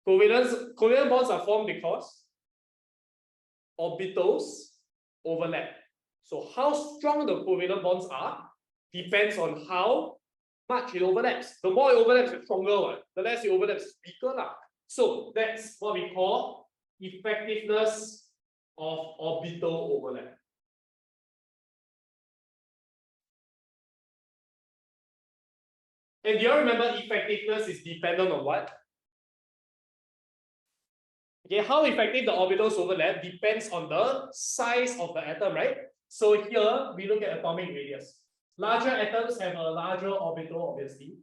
Covalent bonds are formed because orbitals overlap. So how strong the covalent bonds are depends on how much it overlaps. The more it overlaps, the stronger one. The less it overlaps, it's weaker. So that's what we call effectiveness of orbital overlap. And do you remember effectiveness is dependent on what? Okay, how effective the orbitals overlap depends on the size of the atom, right? So here we look at atomic radius. Larger atoms have a larger orbital, obviously.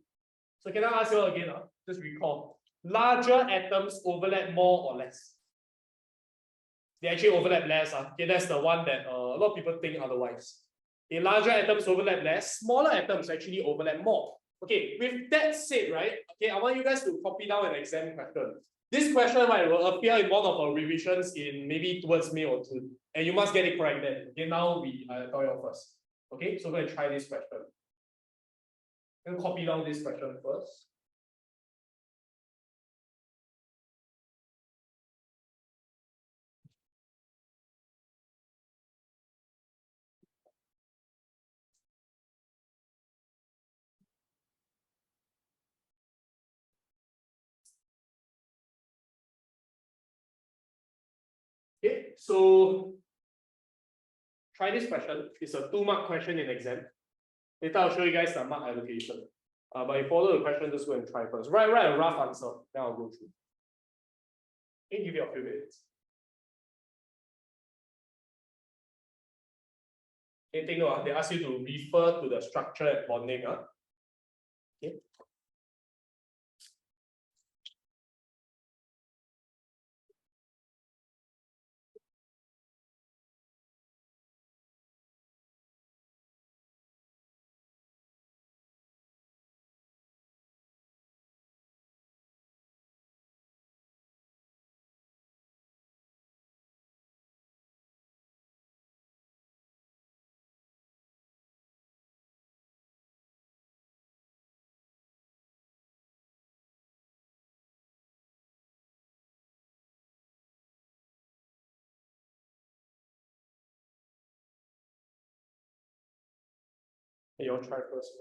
So can I ask you again? Just recall. Larger atoms overlap more or less? They actually overlap less. Okay, that's the one that a lot of people think otherwise. Okay, larger atoms overlap less. Smaller atoms actually overlap more. Okay, with that said, right? Okay, I want you guys to copy down an exam question. This question, right, will appear in one of our revisions in maybe towards May or 2. And you must get it correct then. Okay, now I tell you first. Okay, so we're going to try this question. I'm going to copy down this question first. Okay, so try this question. It's a 2-mark question in exam. Later I'll show you guys the mark allocation. But you follow the question, just go and try first. Write a rough answer, then I'll go through. Okay, give you a few minutes. Okay, take note, they ask you to refer to the structure and bonding. Okay. Hey, you'll try first.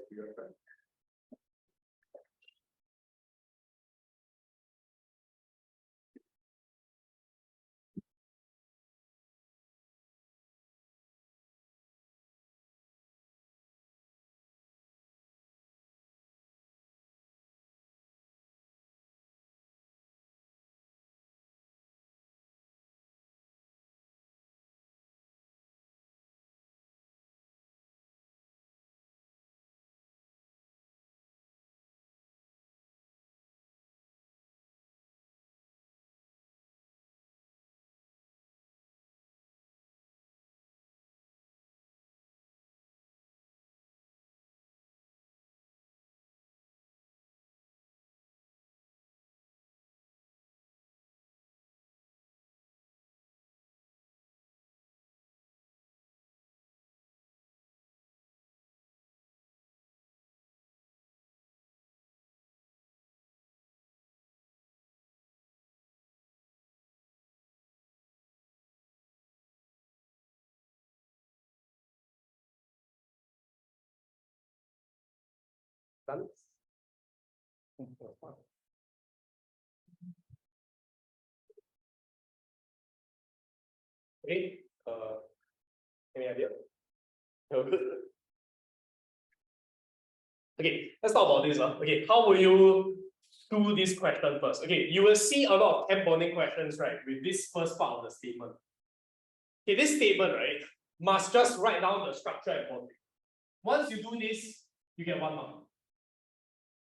Done? Okay. Any idea? No, good. Okay, let's talk about this. Okay, how will you do this question first? Okay, you will see a lot of chem bonding questions, right, with this first part of the statement. Okay, this statement, right, must just write down the structure and bonding. Once you do this, you get 1 mark.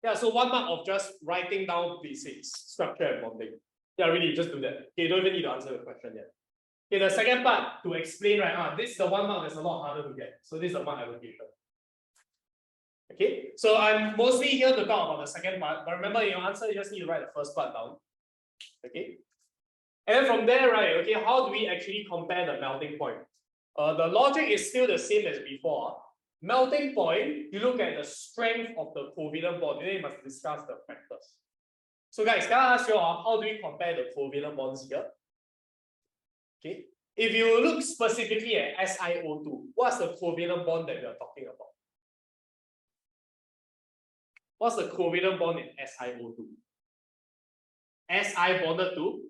Yeah, so 1 mark of just writing down basics, structure and bonding. Yeah, really, just do that. Okay, you don't even need to answer the question yet. Okay, the second part to explain, right? This is the 1 mark that's a lot harder to get. So this is the mark allocation. Okay, so I'm mostly here to talk about the second part, but remember in your answer, you just need to write the first part down. Okay, and then from there, right? Okay, how do we actually compare the melting point? The logic is still the same as before. Melting point, you look at the strength of the covalent bond, then you must discuss the factors. So guys, can I ask you how do we compare the covalent bonds here? Okay, if you look specifically at SiO2, what's the covalent bond that we are talking about? What's the covalent bond in SiO2? Si bonded to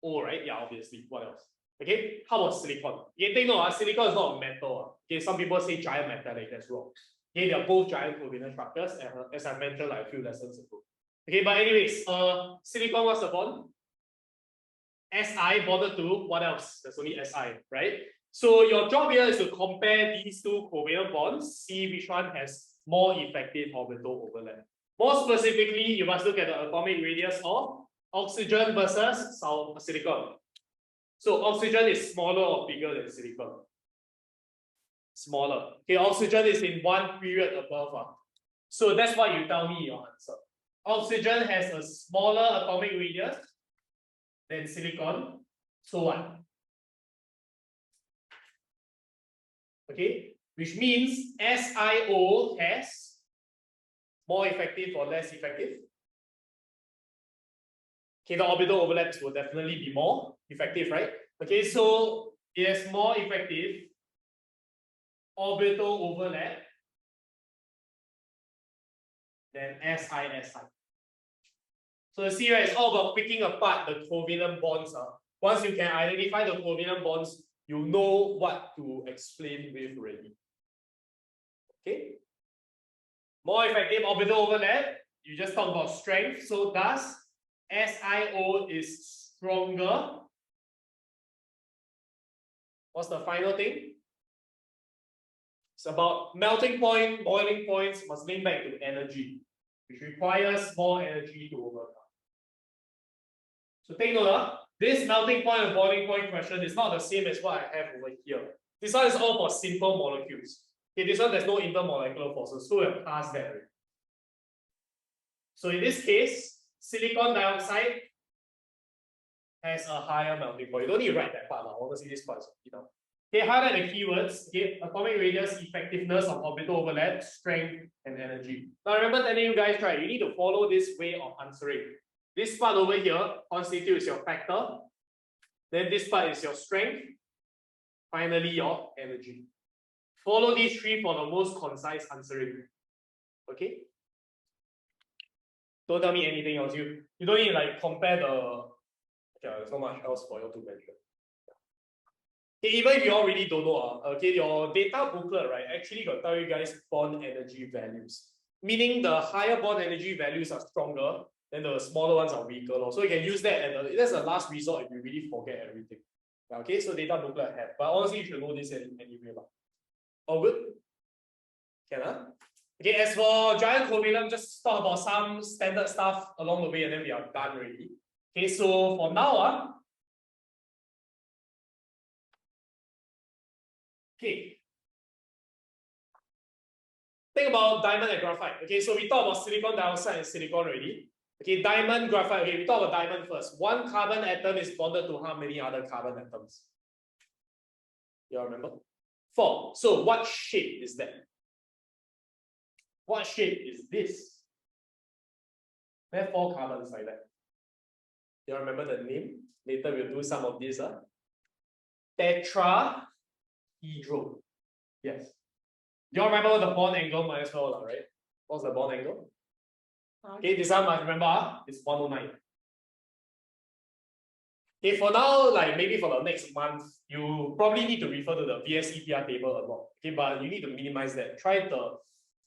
O, right? Yeah, obviously. What else? Okay, how about silicon? Okay, take note, silicon is not a metal. Okay, some people say giant metallic, that's wrong. Okay, they are both giant covalent structures, as I mentioned like a few lessons ago. Okay, but anyways, silicon, what's the bond? Si bonded to what else? There's only Si, right? So your job here is to compare these two covalent bonds, see which one has more effective orbital overlap. More specifically, you must look at the atomic radius of oxygen versus silicon. So oxygen is smaller or bigger than silicon? Smaller. Okay, oxygen is in 1 period above. So that's what you tell me your answer. Oxygen has a smaller atomic radius than silicon. So what? Okay, which means SiO has more effective or less effective? Okay, the orbital overlaps will definitely be more effective, right? Okay, so it has more effective orbital overlap than Si. So you see, right, it's all about picking apart the covalent bonds. Once you can identify the covalent bonds, you know what to explain with already. Okay? More effective orbital overlap, you just talk about strength. So thus, SiO is stronger. What's the final thing? It's about melting point, boiling points must link back to energy, which requires more energy to overcome. So take note, this melting point and boiling point question is not the same as what I have over here. This one is all for simple molecules. Okay, this one there's no intermolecular forces, so we'll pass that already. So in this case, silicon dioxide has a higher melting point. You don't need to write that part now. Obviously, this part is okay, highlight the keywords. Okay, atomic radius, effectiveness of orbital overlap, strength, and energy. Now remember telling you guys, right? You need to follow this way of answering. This part over here constitutes your factor. Then this part is your strength. Finally, your energy. Follow these three for the most concise answering. Okay? Don't tell me anything else. You don't need to like compare the. Okay, there's not much else for you to mention. Okay, even if you all really don't know, okay, your data booklet, right, actually got tell you guys bond energy values. Meaning the higher bond energy values are stronger, then the smaller ones are weaker. So you can use that, and that's the last resort if you really forget everything. Okay, so data booklet have, but honestly, you should know this anyway. All good? Can Okay, as for giant covalent, just talk about some standard stuff along the way, and then we are done already. Okay, so for now, okay. Think about diamond and graphite. Okay, so we talked about silicon dioxide and silicon already. Okay, diamond, graphite. Okay, we talk about diamond first. One carbon atom is bonded to how many other carbon atoms? You all remember? 4. So what shape is that? What shape is this? There are 4 carbons like that. You all remember the name? Later we'll do some of this. Tetrahedral. Yes. You all remember the bond angle minus well, right? What's the bond angle? Okay, this one must remember it's 109. Okay, for now, like maybe for the next month, you probably need to refer to the VSEPR table a lot. Okay, but you need to minimize that. Try to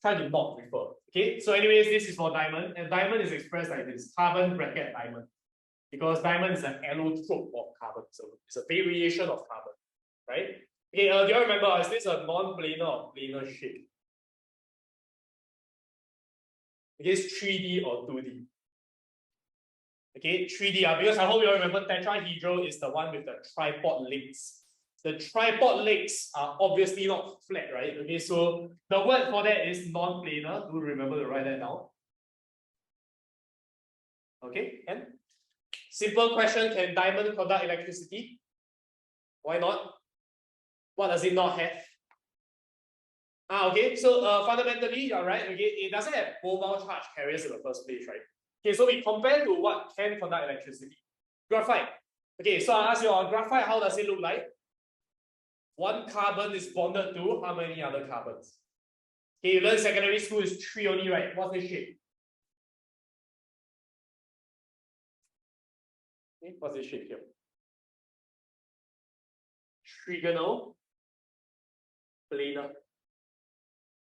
not refer. Okay, so anyways, this is for diamond, and diamond is expressed like this: carbon bracket diamond, because diamond is an allotrope of carbon, so it's a variation of carbon, right? Okay, do you remember, is this a non-planar or planar shape? Okay, it's 3D or 2D. Okay, 3D, because I hope you all remember tetrahedral is the one with the tripod legs. The tripod legs are obviously not flat, right? Okay, so the word for that is non-planar. Do remember to write that down. Okay, and simple question, can diamond conduct electricity? Why not? What does it not have? Okay, so fundamentally, you're right. Okay, it doesn't have mobile charge carriers in the first place, right? Okay, so we compare to what can conduct electricity. Graphite. Okay, so I ask you, on graphite, how does it look like? One carbon is bonded to how many other carbons? Okay, you learn secondary school is 3 only, right? What's the shape? Okay, what's the shape here? Trigonal, planar.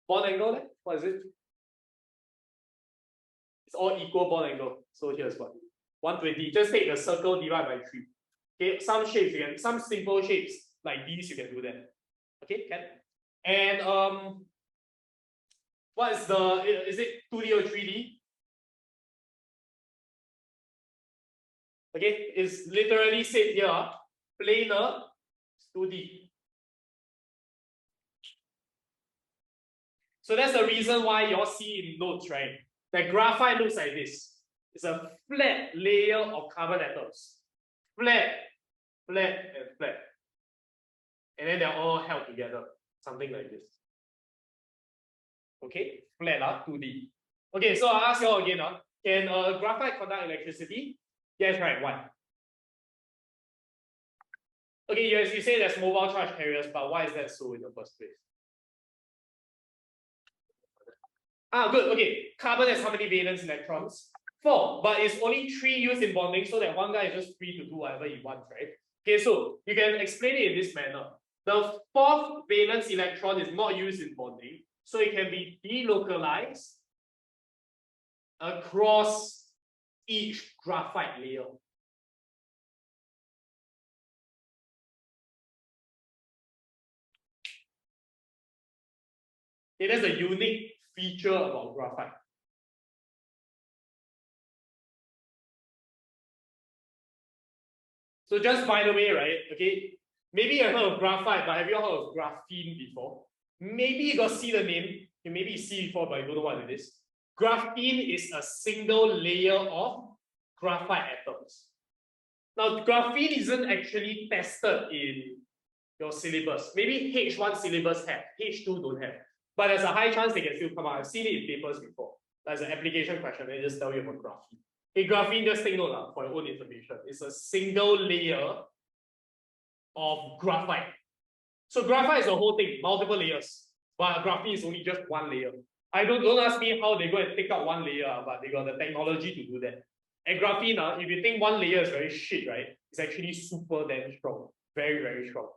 Bond angle, what is it? It's all equal bond angle. So here's what? 120. Just take the circle divided by 3. Okay, some shapes you can, some simple shapes like these you can do that. Okay, can. And what is the, is it 2D or 3D? Okay, it's literally said here, planar 2D. So that's the reason why you all see in notes, right? The graphite looks like this. It's a flat layer of carbon atoms. Flat, flat, and flat. And then they're all held together. Something like this. Okay, flat 2D. Okay, so I'll ask you all again. Can graphite conduct electricity? Yes, right. Why? Okay, yes, you say there's mobile charge carriers, but why is that so in the first place? Good. Okay, carbon has how many valence electrons? 4, but it's only 3 used in bonding, so that one guy is just free to do whatever he wants, right? Okay, so you can explain it in this manner. The 4th valence electron is not used in bonding, so it can be delocalized across each graphite layer. Okay, that's a unique feature about graphite. So just by the way, right? Okay, maybe you've heard of graphite, but have you heard of graphene before? Maybe you got see the name. Maybe you see before, but you don't know what it is. Graphene is a single layer of graphite atoms. Now, graphene isn't actually tested in your syllabus. Maybe H1 syllabus have, H2 don't have. But there's a high chance they can still come out. I've seen it in papers before. There's an application question, they just tell you about graphene. Okay, graphene, just take note for your own information. It's a single layer of graphite. So graphite is the whole thing, multiple layers. But graphene is only just one layer. Don't ask me how they go and take out one layer, but they got the technology to do that. And graphene, if you think one layer is very shit, right? It's actually super damn strong. Very, very strong.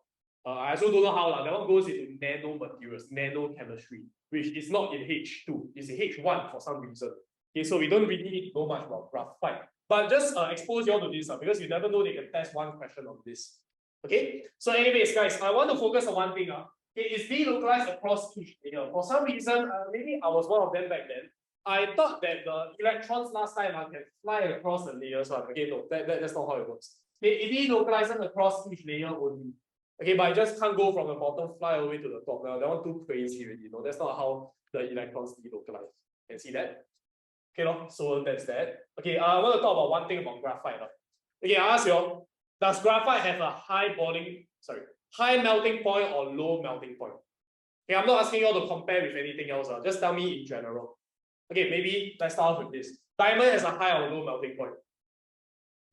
I also don't know how that one goes into nanomaterials, nanochemistry, which is not in H2, it's in H1 for some reason. Okay, so we don't really need to know much about graphite. But just expose you all to this because you never know they can test one question on this. Okay, so anyways, guys, I want to focus on one thing. Okay, it's delocalized across each layer. For some reason, maybe I was one of them back then. I thought that the electrons last time can fly across the layers. Okay, no, that's not how it works. It delocalizes across each layer only. Okay, but I just can't go from the bottom, fly all the way to the top. Now that one too crazy already. You know, that's not how the electrons delocalize. Can see that? Okay, no? So that's that. Okay, I want to talk about one thing about graphite. Okay, I ask you, does graphite have a high melting point or low melting point? Okay, I'm not asking you all to compare with anything else. Just tell me in general. Okay, maybe let's start off with this. Diamond has a high or low melting point.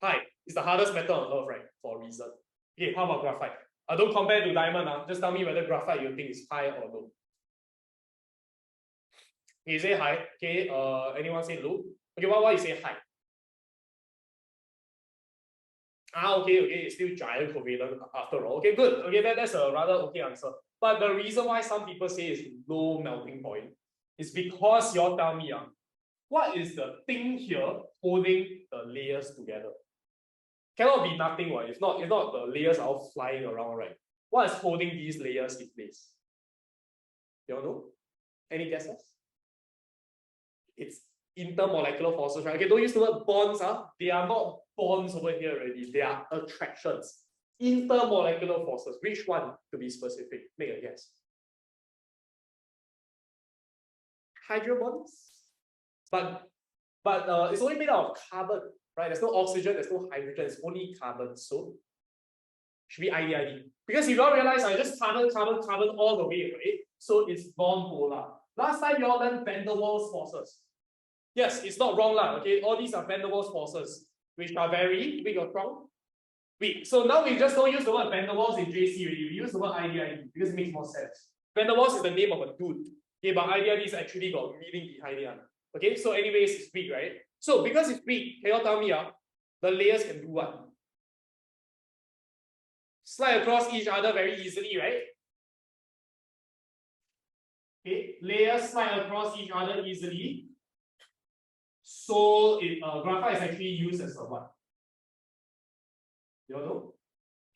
High. It's the hardest metal on earth, right? For a reason. Okay, how about graphite? Don't compare to diamond. Just tell me whether graphite you think is high or low. You say high. Okay, anyone say low? Okay, why you say high? Okay, it's still giant covalent after all. Okay, good. Okay, that's a rather okay answer. But the reason why some people say it's low melting point is because y'all tell me, what is the thing here holding the layers together? Cannot be nothing, right? It's not the layers are all flying around, right? What is holding these layers in place? You all know? Any guesses? It's intermolecular forces, right? Okay, don't use the word bonds, they are not bonds over here already, they are attractions. Intermolecular forces. Which one to be specific? Make a guess. Hydrogen bonds? But it's only made out of carbon, right? There's no oxygen, there's no hydrogen, it's only carbon. So should be ID. Because you all realize I just carbon all the way, right? So it's non-polar. Last time you all learned Van der Waals forces. Yes, it's not wrong, lah. Okay, all these are Van der Waals forces, which are very weak or strong. Weak. So now we just don't use the word Van der Waals in JC already. We use the word ID because it makes more sense. Van der Waals is the name of a dude. Okay, but ID is actually got meaning behind it. Okay, so anyways, it's weak, right? So because it's weak, can you tell me the layers can do what? Slide across each other very easily, right? Okay, layers slide across each other easily. So graphite is actually used as a what? You all know?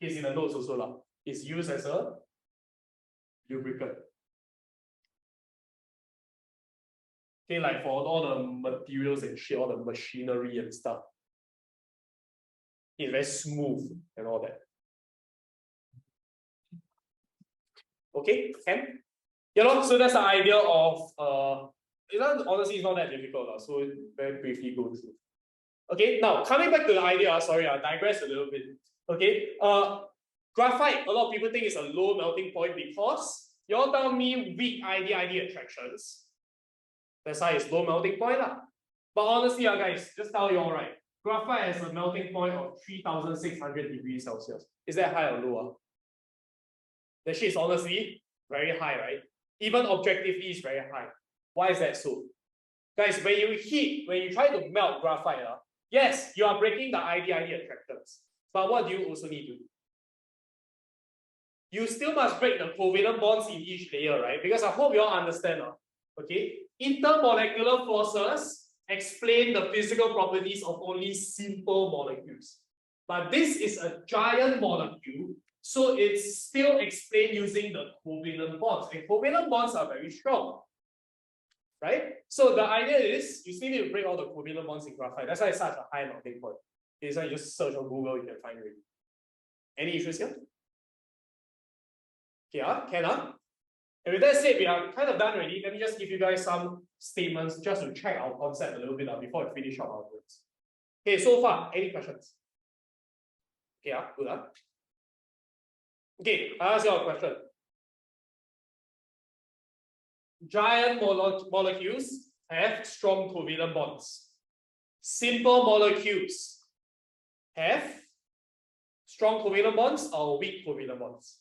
It's in the notes also lah. It's used as a lubricant. Okay, like for all the materials and shit, all the machinery and stuff. It's very smooth and all that. Okay, Chem? Yeah, so that's the idea of honestly it's not that difficult, so very briefly go through. Okay, now coming back to the idea, sorry, I digress a little bit. Okay, graphite, a lot of people think it's a low melting point because you all tell me weak ID attractions. That's why it's low melting point lah. But honestly, guys, just tell you all right. Graphite has a melting point of 3,600 degrees Celsius. Is that high or low? That shit is honestly very high, right? Even objectively, it's very high. Why is that so? Guys, when you try to melt graphite, yes, you are breaking the ID attractors. But what do you also need to do? You still must break the covalent bonds in each layer, right? Because I hope you all understand. Okay, intermolecular forces explain the physical properties of only simple molecules. But this is a giant molecule, so it's still explained using the covalent bonds. And covalent bonds are very strong, right? So the idea is you still need to break all the covalent bonds in graphite. That's why it's such a high melting point. Okay, so you just search on Google, you can find it. Any issues here? Okay, can. And with that said, we are kind of done already. Let me just give you guys some statements just to check our concept a little bit before we finish up our words. Okay, so far, any questions? Okay, good. Okay, I ask you a question. Giant molecules have strong covalent bonds. Simple molecules have strong covalent bonds or weak covalent bonds.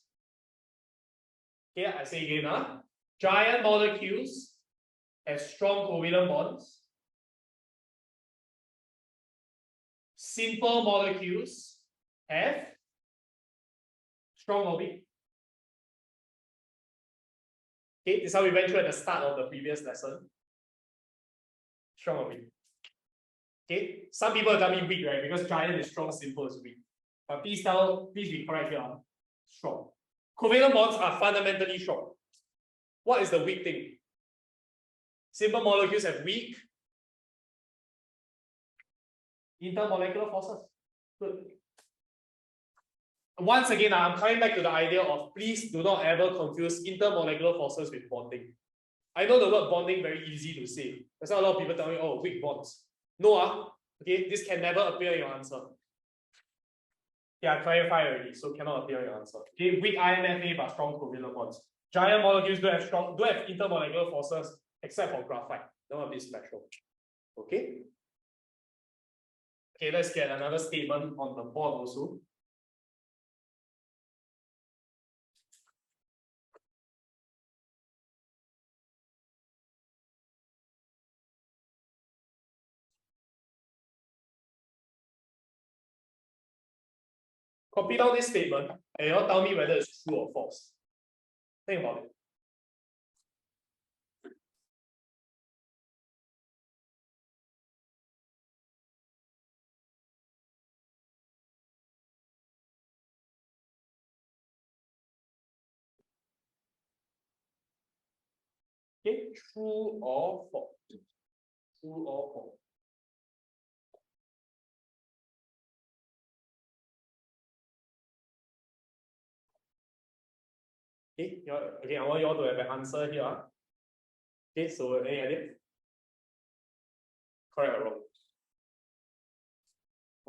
Okay, I say again, giant molecules have strong covalent bonds. Simple molecules have strong or weak. Okay, this is how we went through at the start of the previous lesson. Strong or weak. Okay, some people tell me weak, right? Because giant is strong, simple is weak. But please be correct here. Strong. Covalent bonds are fundamentally strong. What is the weak thing? Simple molecules have weak intermolecular forces. Good. Once again, I'm coming back to the idea of please do not ever confuse intermolecular forces with bonding. I know the word bonding very easy to say. That's why a lot of people tell me, oh, weak bonds. No, okay, this can never appear in your answer. Yeah, I clarified already, so cannot appear in your answer. Okay, weak IMFA but strong covalent bonds. Giant molecules don't have intermolecular forces except for graphite. That one a bit special. Okay. Okay, let's get another statement on the board also. Copy down this statement and you all tell me whether it's true or false. Think about it. Okay, true or false? True or false? Okay, I want you all to have an answer here. Okay, so any idea? Correct or wrong?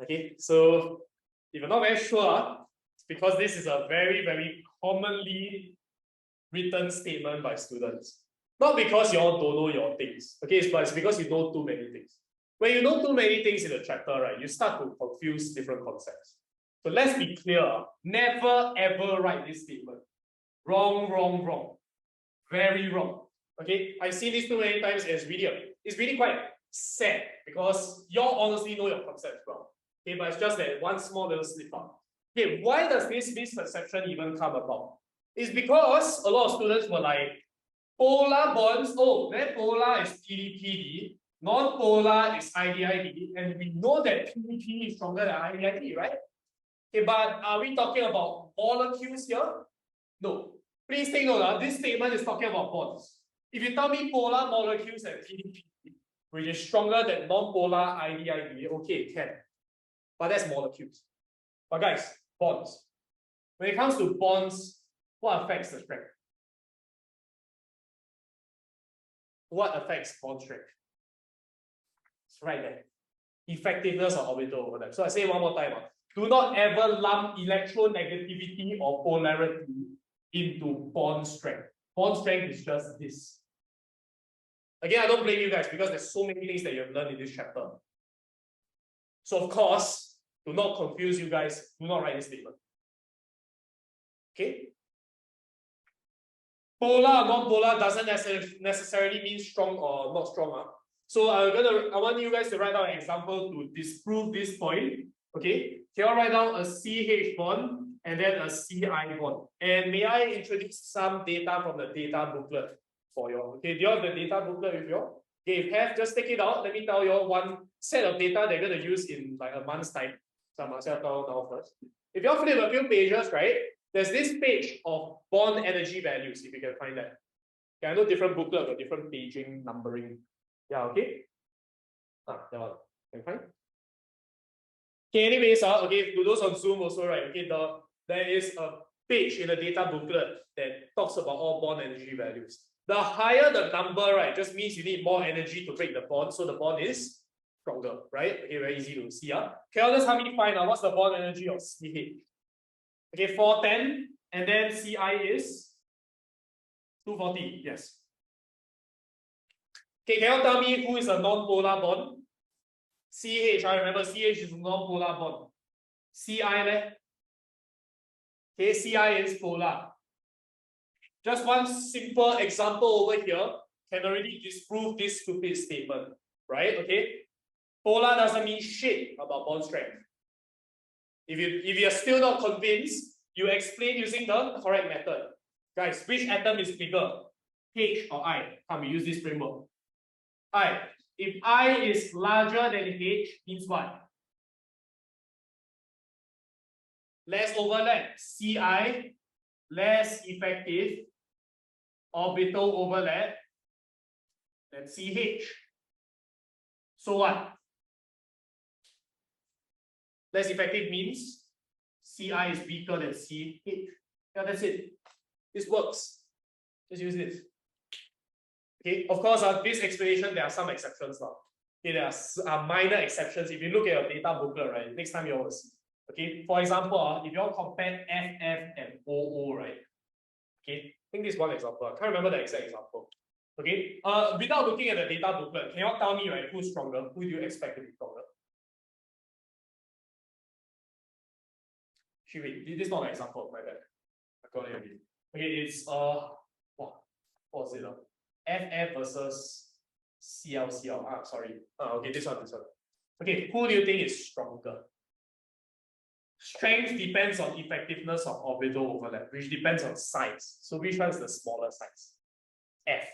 Okay, so if you're not very sure, it's because this is a very, very commonly written statement by students. Not because you all don't know your things, okay, but it's because you know too many things. When you know too many things in the chapter, right, you start to confuse different concepts. So let's be clear, never ever write this statement. Wrong, wrong, wrong. Very wrong. Okay, I've seen this too many times and it's really quite sad because you all honestly know your concepts well. Okay, but it's just that one small little slip up. Okay, why does this misperception even come about? It's because a lot of students were like, polar bonds, oh, then polar is PD-PD, non-polar is ID-ID, and we know that PD-PD is stronger than ID-ID, right? Okay, but are we talking about molecules here? No. Please take note, this statement is talking about bonds. If you tell me polar molecules and PD-PD, which is stronger than non-polar ID-ID, okay, can. But that's molecules. But guys, bonds. When it comes to bonds, what affects the strength? What affects bond strength? It's right there. Effectiveness of orbital overlap. So I say one more time. Do not ever lump electronegativity or polarity into bond strength. Bond strength is just this. Again, I don't blame you guys because there's so many things that you have learned in this chapter. So of course, do not confuse you guys. Do not write this statement. Okay? Polar or non-polar doesn't necessarily mean strong or not strong. So I want you guys to write down an example to disprove this point. Okay, here I'll write down a CH bond and then a CI bond. And may I introduce some data from the data booklet for you all? Okay, do you have the data booklet with you all? Okay, if you have, just take it out. Let me tell you all one set of data they're going to use in like a month's time. So I must have now first. If you all flip a few pages, right? There's this page of bond energy values, if you can find that. Okay, I know different booklet got different paging numbering. Yeah, okay. That one. Can you find? Okay, anyways, okay, to those on Zoom also, right? Okay, there is a page in the data booklet that talks about all bond energy values. The higher the number, right, just means you need more energy to break the bond, so the bond is stronger, right? Okay, very easy to see. Okay, I'll just help me find out what's the bond energy of CH. Okay, 410, and then CI is 240, yes. Okay, can you tell me who is a non-polar bond? CH, I remember CH is a non-polar bond. CI, okay, CI is polar. Just one simple example over here can already disprove this stupid statement, right? Okay, polar doesn't mean shit about bond strength. If you're still not convinced, you explain using the correct method. Guys, which atom is bigger? H or I? Come, we use this framework. I. If I is larger than H, means what? Less overlap. Ci, less effective orbital overlap than CH. So what? Less effective means Ci is weaker than CH. Yeah, that's it. This works. Just use this. Okay, of course, this explanation, there are some exceptions now. Okay, there are minor exceptions. If you look at your data booklet, right, next time you will see. Okay, for example, if you all compare FF and OO, right? Okay, I think this is one example. I can't remember the exact example. Okay, without looking at the data booklet, can you all tell me, right, who's stronger? Who do you expect to be stronger? Wait, this is not an example, my bad. I got it already. Okay, it's what was it? FF versus CL. Sorry. Okay, this one. Okay, who do you think is stronger? strength depends on effectiveness of orbital overlap, which depends on size. So which one is the smaller size? F.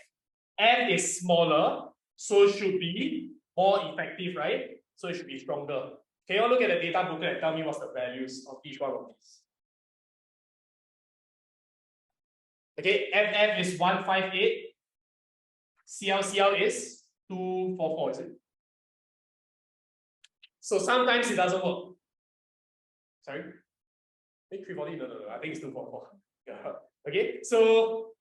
F is smaller, so it should be more effective, right? So it should be stronger. Can you all look at the data booklet and tell me what's the values of each one of these? Okay, FF is 158. CL is 244, is it? So sometimes it doesn't work. Sorry? 340? No. I think it's 244. Yeah. Okay, so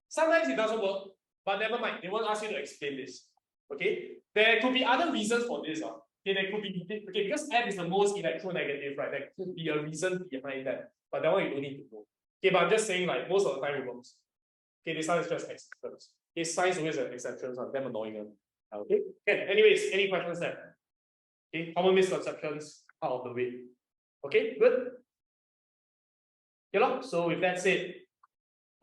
sometimes it doesn't work, but never mind. They won't ask you to explain this. Okay, there could be other reasons for this. Okay, there could be because F is the most electronegative, right? There could be a reason behind that, but that one you don't need to know. Okay, but I'm just saying, like, most of the time it works. Okay, this one is just exceptions. Okay, science always has exceptions, damn annoying. Okay, anyways, any questions there? Okay, common misconceptions out of the way. Okay, good. Yeah, so with that said,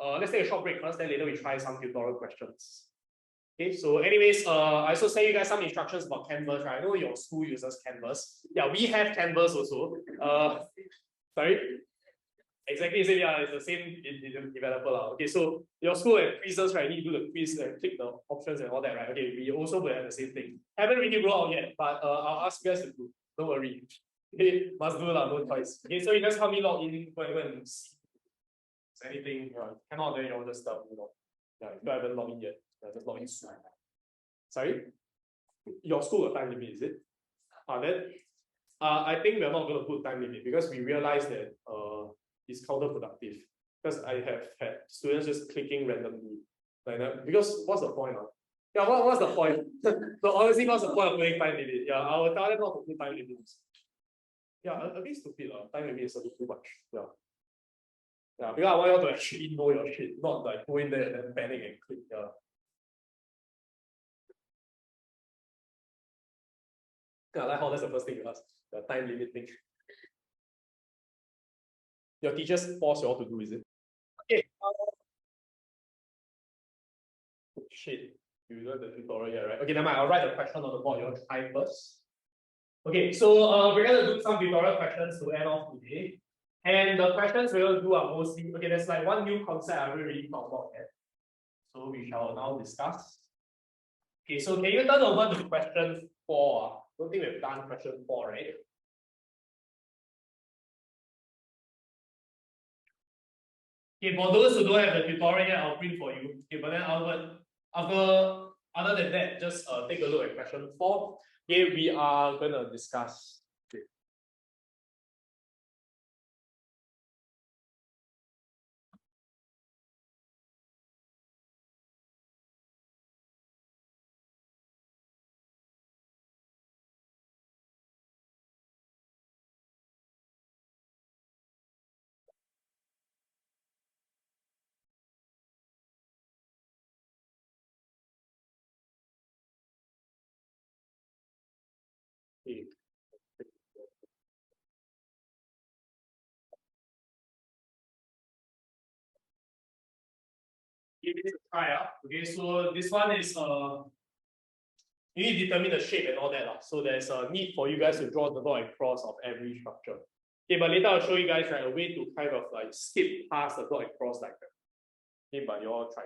let's take a short break first, then later we try some tutorial questions. Okay, so anyways, I also send you guys some instructions about Canvas, right? I know your school uses Canvas. Yeah, we have Canvas also. Sorry? Exactly, so yeah, it's the same developer. Okay, so your school have quizzes, right? You need to do the quiz and click the options and all that, right? Okay, we also will have the same thing. Haven't really rolled out yet, but I'll ask you guys to do. Don't worry. Okay, must do lah, no choice. Okay, so you guys help me log in, go and see anything, cannot, then you'll just start, yeah, if you haven't logged in yet, just log in soon. Sorry? Your school got time limit, is it? Then I think we're not going to put time limit because we realize that it's counterproductive. Because I have had students just clicking randomly like that. Because what's the point? Yeah, what's the point? So honestly, what's the point of putting time limit? Yeah, I will tell them not to put time limits. Yeah, a bit stupid. Time limit is a bit too much. Yeah. Yeah, because I want you to actually know your shit, not like go in there and then panic and click. Yeah. Yeah, like how that's the first thing you ask, the time limit thing. Your teachers force you all to do, is it? Okay. Shit, you learned the tutorial yet, right? Okay, never mind. I'll write the question on the board. You'll try first. Okay, so we're gonna do some tutorial questions to end off today. And the questions we're gonna do are mostly okay. There's like one new concept I haven't really thought about yet. So we shall now discuss. Okay, so can you turn over to question 4? Don't think we've done question 4, right? Okay, for those who don't have the tutorial yet, I'll print for you. Okay, but then other than that, just take a look at question 4. Okay, we are gonna discuss. Okay. Okay. Give it a try. Okay, so this one is you need to determine the shape and all that. So there's a need for you guys to draw the dot and cross of every structure. Okay, but later I'll show you guys, right, a way to kind of like skip past the dot and cross like that. Okay, but you all try.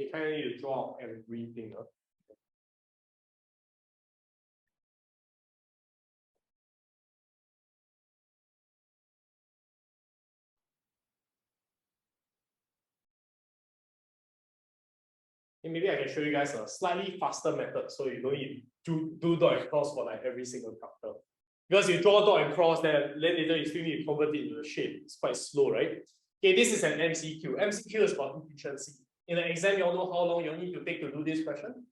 You kind of need to draw everything. And maybe I can show you guys a slightly faster method so you don't need to do dot and cross for like every single character. Because you draw dot and cross, then later you still need to convert it into a shape. It's quite slow, right? Okay, this is an MCQ. MCQ is about efficiency. In an exam, you all know how long you need to take to do this question?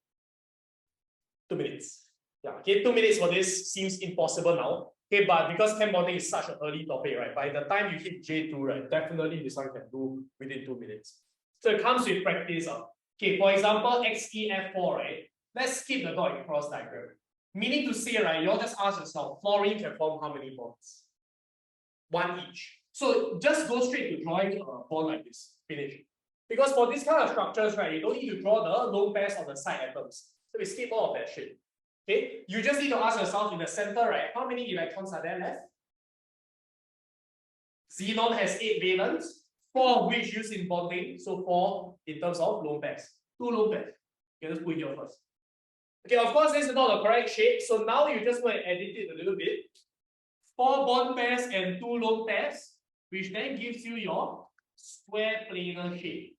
2 minutes. Yeah, okay, 2 minutes for this seems impossible now. Okay, but because chem bonding is such an early topic, right? By the time you hit J2, right, definitely this one can do within 2 minutes. So it comes with practice. Okay, for example, XeF4, right? Let's skip the dot and cross diagram. Meaning to say, right, you all just ask yourself, fluorine can form how many bonds? 1 each. So just go straight to drawing a bond like this. Finish. Because for this kind of structures, right, you don't need to draw the lone pairs on the side atoms. So we skip all of that shit. Okay, you just need to ask yourself in the center, right, how many electrons are there left? Xenon has 8 valence, 4 of which used in bonding, so 4 in terms of lone pairs. 2 lone pairs. Okay, let's put it here first. Okay, of course, this is not the correct shape, so now you just want to edit it a little bit. 4 bond pairs and 2 lone pairs, which then gives you your square planar shape.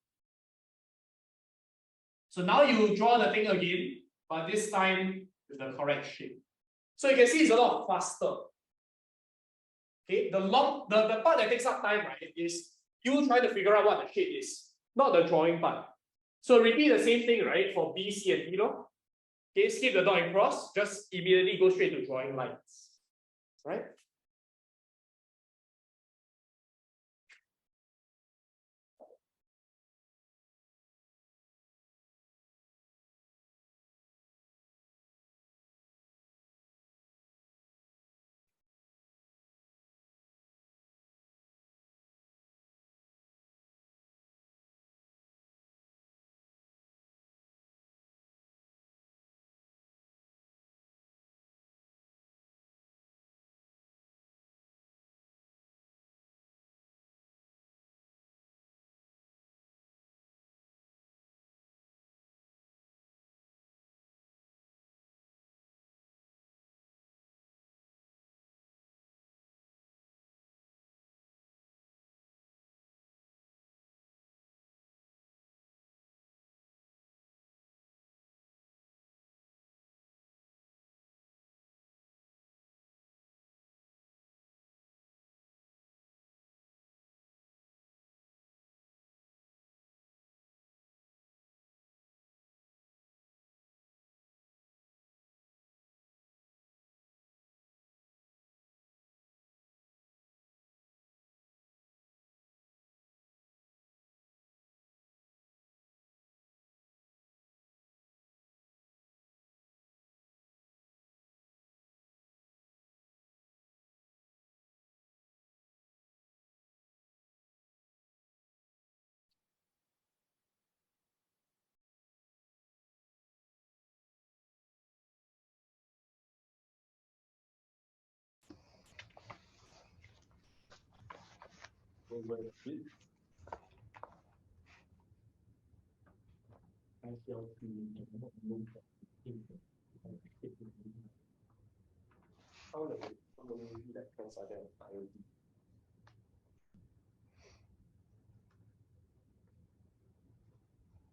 So now you draw the thing again, but this time with the correct shape. So you can see it's a lot faster. Okay, the part that takes up time, right, is you try to figure out what the shape is, not the drawing part. So repeat the same thing, right, for B, C, and D. Okay, skip the dot and cross, just immediately go straight to drawing lines. Right?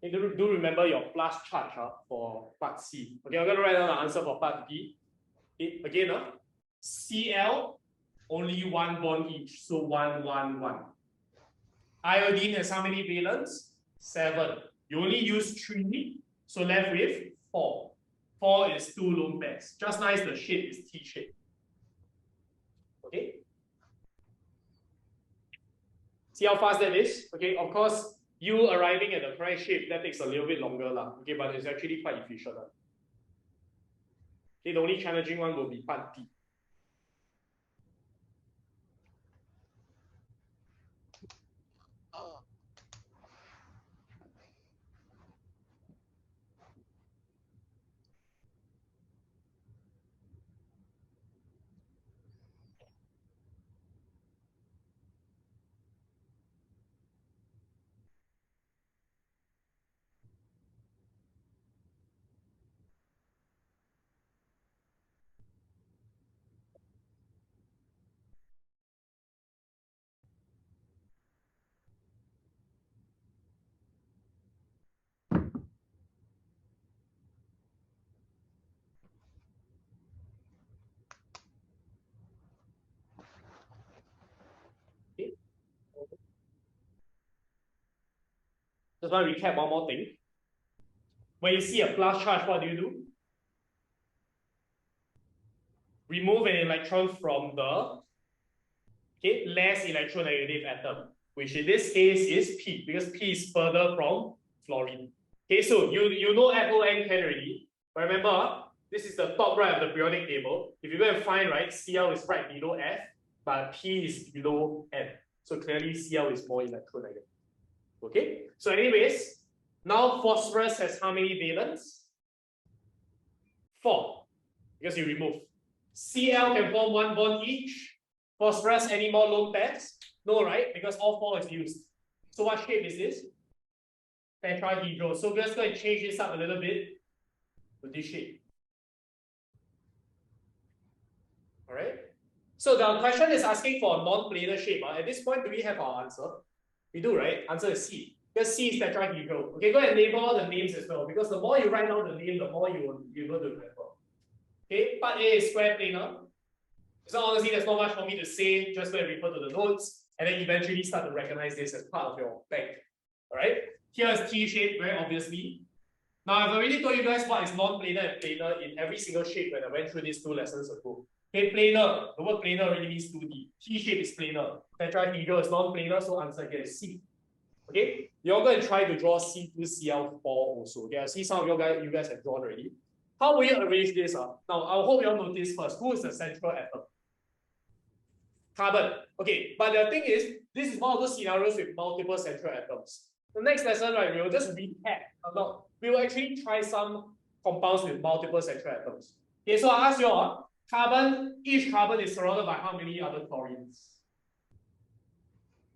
You do remember your plus charge for part C. Okay, I'm going to write down the answer for part B. Again, Cl, only 1 bond each, so 1, 1, 1. Iodine has how many valence? 7. You only use 3, so left with 4. 4 is 2 lone pairs. Just nice, the shape is T shape. Okay? See how fast that is? Okay, of course, you arriving at the correct shape, that takes a little bit longer, okay, but it's actually quite efficient. Okay, the only challenging one will be part D. Just want to recap one more thing. When you see a plus charge, what do? Remove an electron from the less electronegative atom, which in this case is P, because P is further from fluorine. Okay, so you know FON can already, but remember, this is the top right of the periodic table. If you go and find, right, Cl is right below F, but P is below N. So clearly Cl is more electronegative. Okay, so anyways, now phosphorus has how many valence? 4, because you remove. Cl can form 1 bond each. Phosphorus, any more lone pairs? No, right? Because all 4 is used. So what shape is this? Tetrahedral. So we're just going to change this up a little bit to this shape. All right. So the question is asking for a non-planar shape. At this point, do we have our answer? We do, right? Answer is C. Because C is tetrahedral. Okay, go ahead and label all the names as well. Because the more you write down the name, the more you will be able to remember. Okay, part A is square planar. So honestly, there's not much for me to say. Just go and refer to the notes, and then eventually start to recognize this as part of your bank. All right. Here is T shape, very obviously. Now I've already told you guys what is non-planar and planar in every single shape when I went through these 2 lessons ago. Okay, planar. The word planar already means 2D. T shape is planar. Tetrahedral is non-planar, so answer here is C. Okay, you're going to try to draw C2Cl4 also. Okay, I see some of you guys have drawn already. How will you arrange this? Now, I hope you all notice first, who is the central atom? Carbon. Okay, but the thing is, this is one of those scenarios with multiple central atoms. The next lesson, right, we will just recap. We will actually try some compounds with multiple central atoms. Okay, so I ask you all, carbon, each carbon is surrounded by how many other chlorines?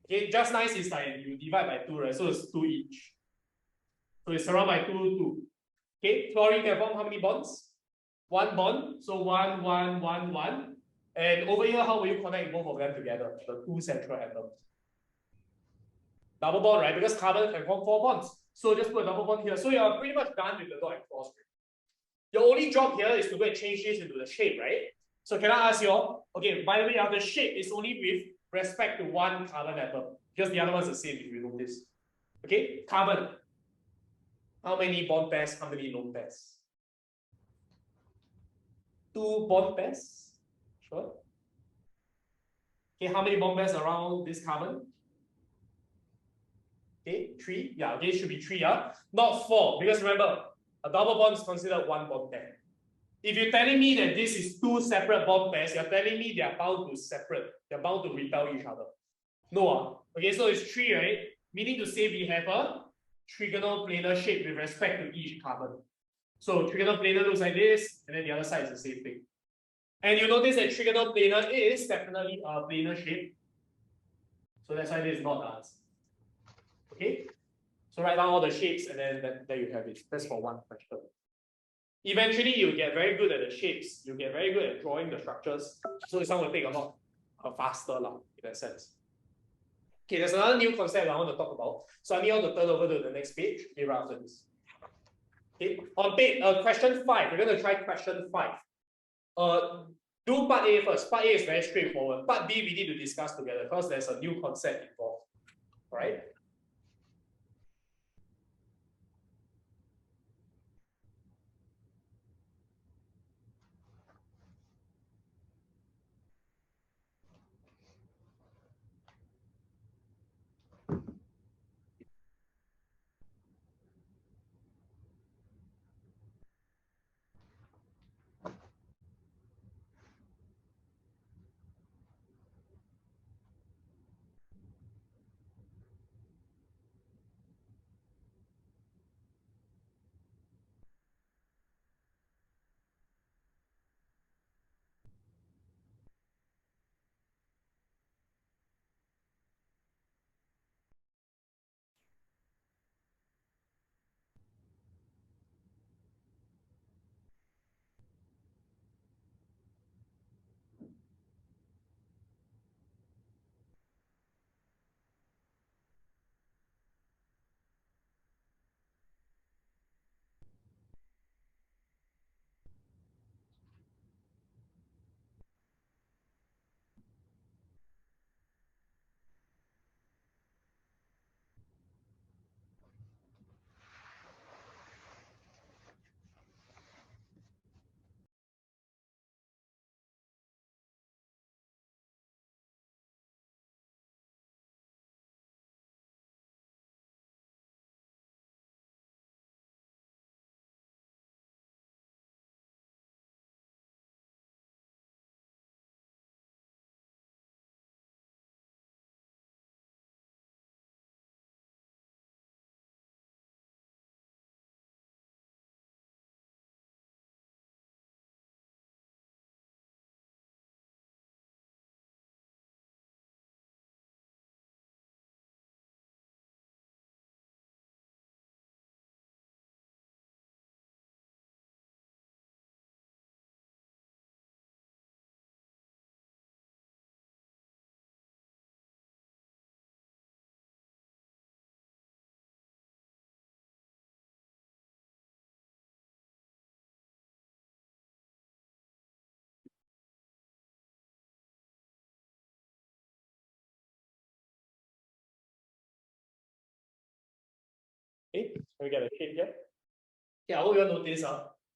Okay, just nice is like you divide by 2, right? So it's 2 each. So it's surrounded by 2, 2. Okay, chlorine can form how many bonds? 1 bond. So 1, 1, 1, 1. And over here, how will you connect both of them together? The 2 central atoms. Double bond, right? Because carbon can form 4 bonds. So just put a double bond here. So you're pretty much done with the dot and cross. Your only job here is to go and change this into the shape, right? So can I ask you all? Okay, by the way, the shape is only with respect to 1 carbon atom. Because the other one's the same if you notice. Okay, carbon. How many bond pairs? How many lone pairs? 2 bond pairs. Sure. Okay, how many bond pairs around this carbon? Okay, 3. Yeah, okay, it should be 3, yeah. Not 4, because remember, a double bond is considered 1 bond pair. If you're telling me that this is 2 separate bond pairs, you're telling me they are bound to separate. They're bound to repel each other. No. Okay, so it's 3, right? Meaning to say we have a trigonal planar shape with respect to each carbon. So trigonal planar looks like this, and then the other side is the same thing. And you notice that trigonal planar is definitely a planar shape. So that's why this is not the answer. Okay? So write down all the shapes, and then there you have it. That's for one question. Eventually, you get very good at the shapes. You get very good at drawing the structures. So this one will take a lot faster in that sense. Okay, there's another new concept I want to talk about. So I need you to turn over to the next page. Okay, right after this. Okay, on page question 5, we're going to try question 5. Do part A first. Part A is very straightforward. Part B we need to discuss together because there's a new concept involved. All right. Can we get a shape here? Okay, I hope you all notice.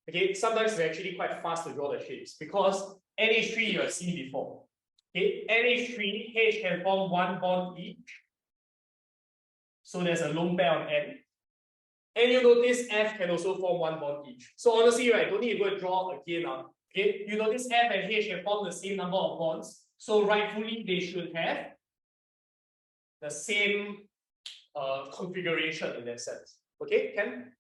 Okay, sometimes it's actually quite fast to draw the shapes because NH3 you have seen before. Okay, NH3, H can form one bond each. So there's a lone pair on N. And you notice F can also form one bond each. So honestly, right, don't need to go and draw again. Okay, you notice F and H can form the same number of bonds. So rightfully, they should have the same configuration in that sense. Okay, Ken?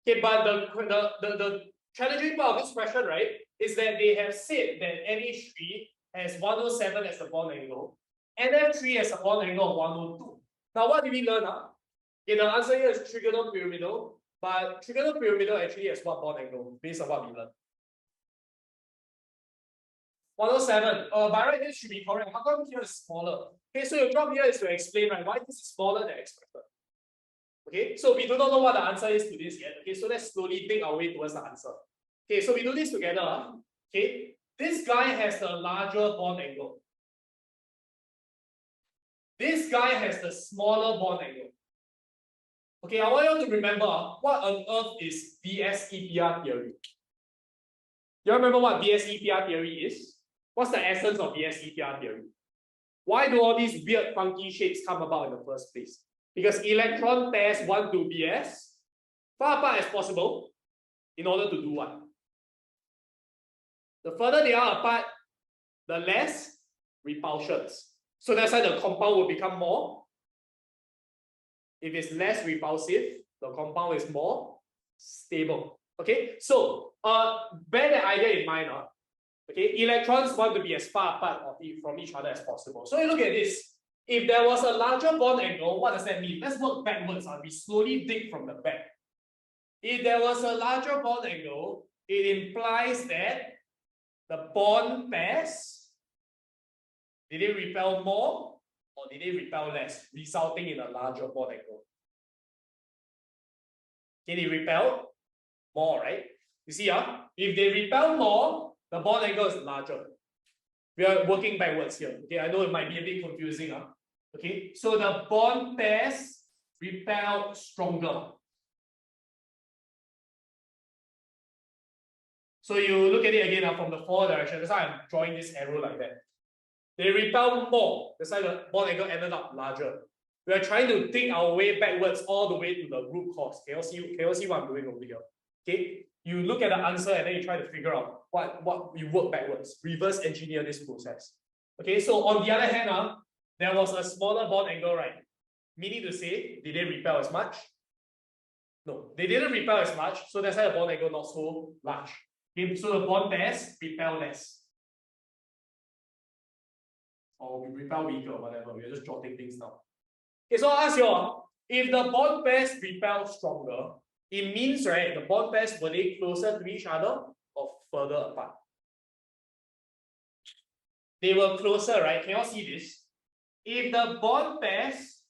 Okay, but the challenging part of this question, right, is that they have said that NH3 has 107 as the bond angle, NF3 has a bond angle of 102. Now, what did we learn? Okay, the answer here is trigonopyramidal, but trigonopyramidal actually has what bond angle based on what we learned? 107. By right, this should be correct. How come here is smaller? Okay, so your job here is to explain, right, why this is smaller than expected. Okay, so we do not know what the answer is to this yet. Okay, so let's slowly dig our way towards the answer. Okay, so we do this together. Okay, this guy has the larger bond angle. This guy has the smaller bond angle. Okay, I want you to remember what on earth is BS-EPR theory. You remember what BS-EPR theory is? What's the essence of BS-EPR theory? Why do all these weird funky shapes come about in the first place? Because electron pairs want to be as far apart as possible in order to do what? The further they are apart, the less repulsions. So that's why the compound will become more. If it's less repulsive, the compound is more stable. Okay, so bear that idea in mind. Okay, electrons want to be as far apart from each other as possible. So you look at this. If there was a larger bond angle, what does that mean? Let's work backwards. We slowly dig from the back. If there was a larger bond angle, it implies that the bond pairs, did they repel more or did they repel less, resulting in a larger bond angle? Okay, they repel more, right? You see, if they repel more, the bond angle is larger. We are working backwards here. Okay, I know it might be a bit confusing. Okay, so the bond pairs repel stronger. So you look at it again from the forward direction. That's why I'm drawing this arrow like that. They repel more. That's why the bond angle ended up larger. We are trying to dig our way backwards all the way to the root cause. Can you see what I'm doing over here? Okay, you look at the answer and then you try to figure out what you work backwards. Reverse engineer this process. Okay, so on the other hand, there was a smaller bond angle, right? Meaning to say, did they repel as much? No, they didn't repel as much, so that's why the bond angle not so large. Okay, so the bond pairs repel less. Or we repel weaker or whatever, we're just jotting things down. Okay, so I'll ask you all, if the bond pairs repel stronger, it means, right, the bond pairs, were they closer to each other or further apart? They were closer, right? Can you all see this? If the bond pairs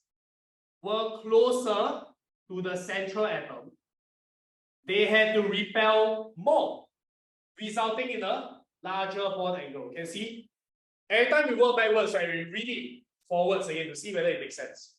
were closer to the central atom, they had to repel more, resulting in a larger bond angle. Can you see? Every time we work backwards, right, we read it forwards again to see whether it makes sense.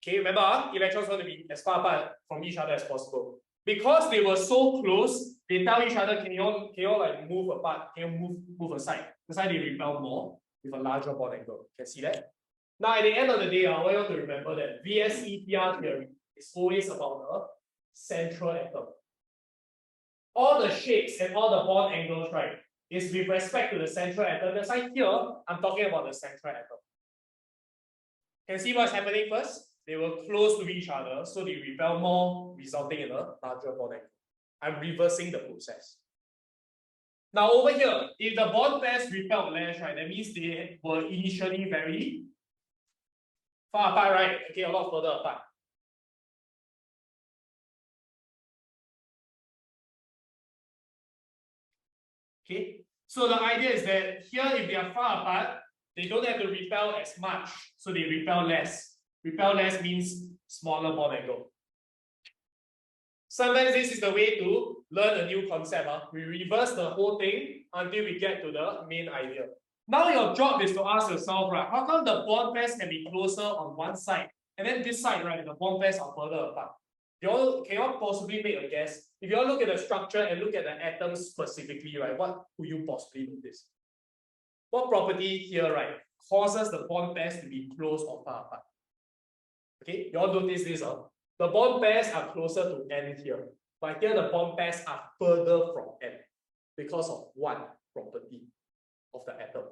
Okay, remember, electrons want to be as far apart from each other as possible. Because they were so close, they tell each other, can you all like move apart? Can you move aside? That's why they repel more with a larger bond angle. Can you see that? Now, at the end of the day, I want you to remember that VS-EPR theory is always about the central atom. All the shapes and all the bond angles, right, is with respect to the central atom. That's why here, I'm talking about the central atom. Can you see what's happening first? They were close to each other, so they repel more, resulting in a larger bond angle. I'm reversing the process. Now over here, if the bond pairs repelled less, right, that means they were initially very far apart, right? Okay, a lot further apart. Okay, so the idea is that here, if they are far apart, they don't have to repel as much, so they repel less. Repel less means smaller bond angle. Sometimes this is the way to learn a new concept. We reverse the whole thing until we get to the main idea. Now your job is to ask yourself, right, how come the bond pairs can be closer on one side, and then this side, right, the bond pairs are further apart? can you all possibly make a guess? If you all look at the structure and look at the atoms specifically, right, what could you possibly notice? What property here, right, causes the bond pairs to be close or far apart? Okay, you all notice this, the bond pairs are closer to N here, but here the bond pairs are further from N because of one property of the atom.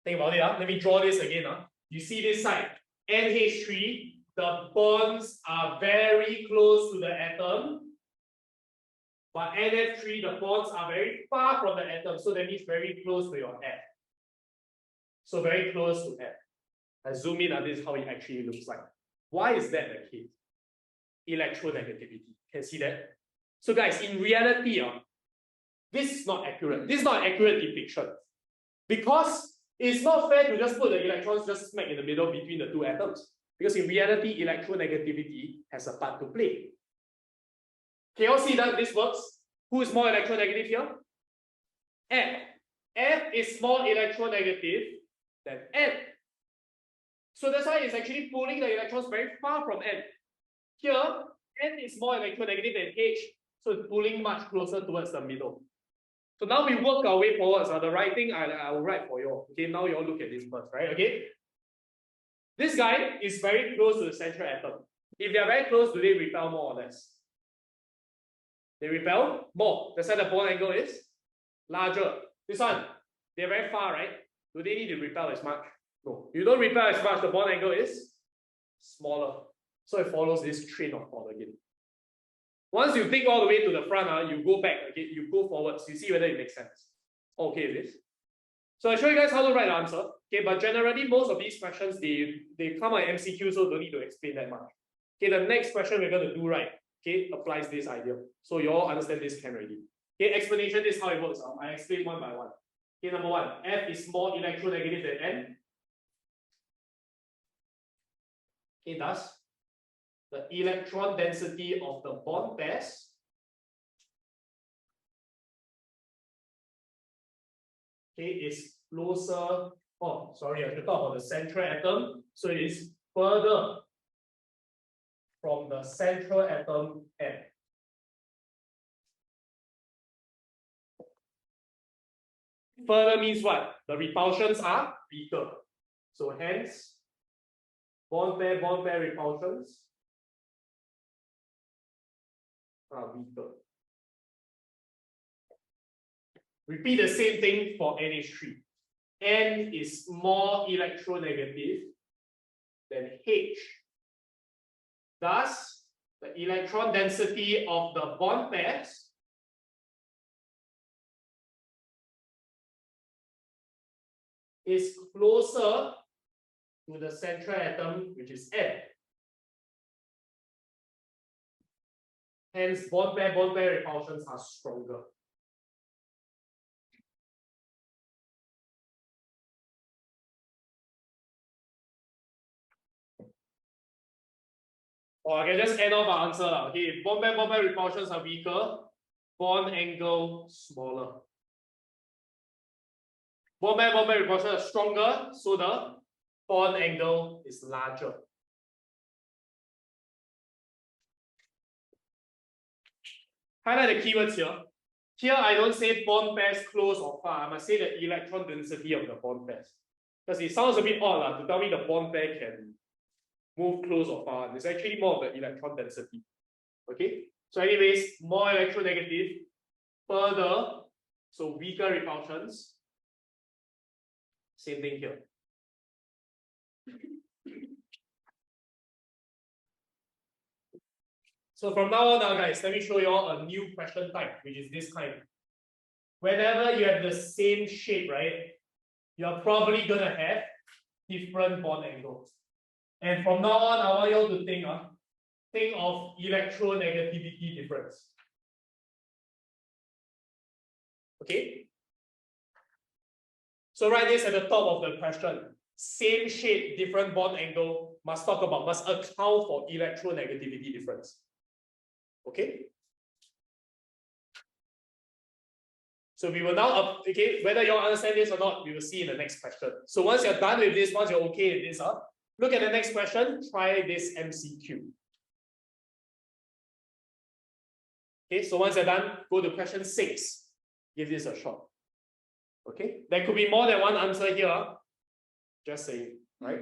Think about it, let me draw this again. You see this side, NH3, the bonds are very close to the atom, but NF3, the bonds are very far from the atom, so that means very close to your F. So very close to F. I zoom in, and this is how it actually looks like. Why is that the case? Electronegativity. Can see that? So guys, in reality, this is not accurate. This is not an accurate depiction. Because it's not fair to just put the electrons just smack in the middle between the two atoms. Because in reality, electronegativity has a part to play. Can you all see that this works? Who is more electronegative here? F. F is more electronegative than N. So that's why it's actually pulling the electrons very far from N. Here, N is more electronegative than H, so it's pulling much closer towards the middle. So now we work our way forwards. The writing I will write for you all. Okay, now you all look at this first, right? Okay. This guy is very close to the central atom. If they are very close, do they repel more or less? They repel more. That's why the bond angle is larger. This one, they're very far, right? Do they need to repel as much? No. You don't repel as much, the bond angle is smaller. So it follows this train of thought again. Once you think all the way to the front, you go back again, you go forwards, you see whether it makes sense. Okay, this. So I'll show you guys how to write the answer. Okay, but generally most of these questions they come on MCQ, so don't need to explain that much. Okay, the next question we're going to do, right? Okay, applies this idea. So you all understand this can already. Okay, explanation is how it works. I explain one by one. Okay, number one, F is more electronegative than N. Okay, thus the electron density of the bond pairs is closer. Oh, sorry, I should talk about the central atom. So it is further from the central atom N. Further means what? The repulsions are weaker. So hence, bond pair repulsions are weaker. Repeat the same thing for NH3. N is more electronegative than H. Thus, the electron density of the bond pairs is closer to the central atom, which is N. Hence, bond pair repulsions are stronger. Or I can just end off our answer. Okay, if bond pair repulsions are weaker, bond angle smaller. Bond pair repulsions are stronger, so the bond angle is larger. Highlight the keywords here. Here I don't say bond pairs close or far. I must say the electron density of the bond pairs. Because it sounds a bit odd to tell me the bond pair can move close or far. It's actually more of the electron density. Okay? So anyways, more electronegative, further, so weaker repulsions. Same thing here. So from now on, guys, let me show you all a new question type, which is this kind. Whenever you have the same shape, right, you're probably gonna have different bond angles. And from now on, I want you all to think of electronegativity difference. Okay? So write this at the top of the question. Same shape, different bond angle, must account for electronegativity difference. Okay? So we will now, okay, whether you all understand this or not, we will see in the next question. So once you're done with this, once you're okay with this, look at the next question, try this MCQ. Okay, so once you're done, go to question 6. Give this a shot. Okay, there could be more than one answer here. Just saying, right?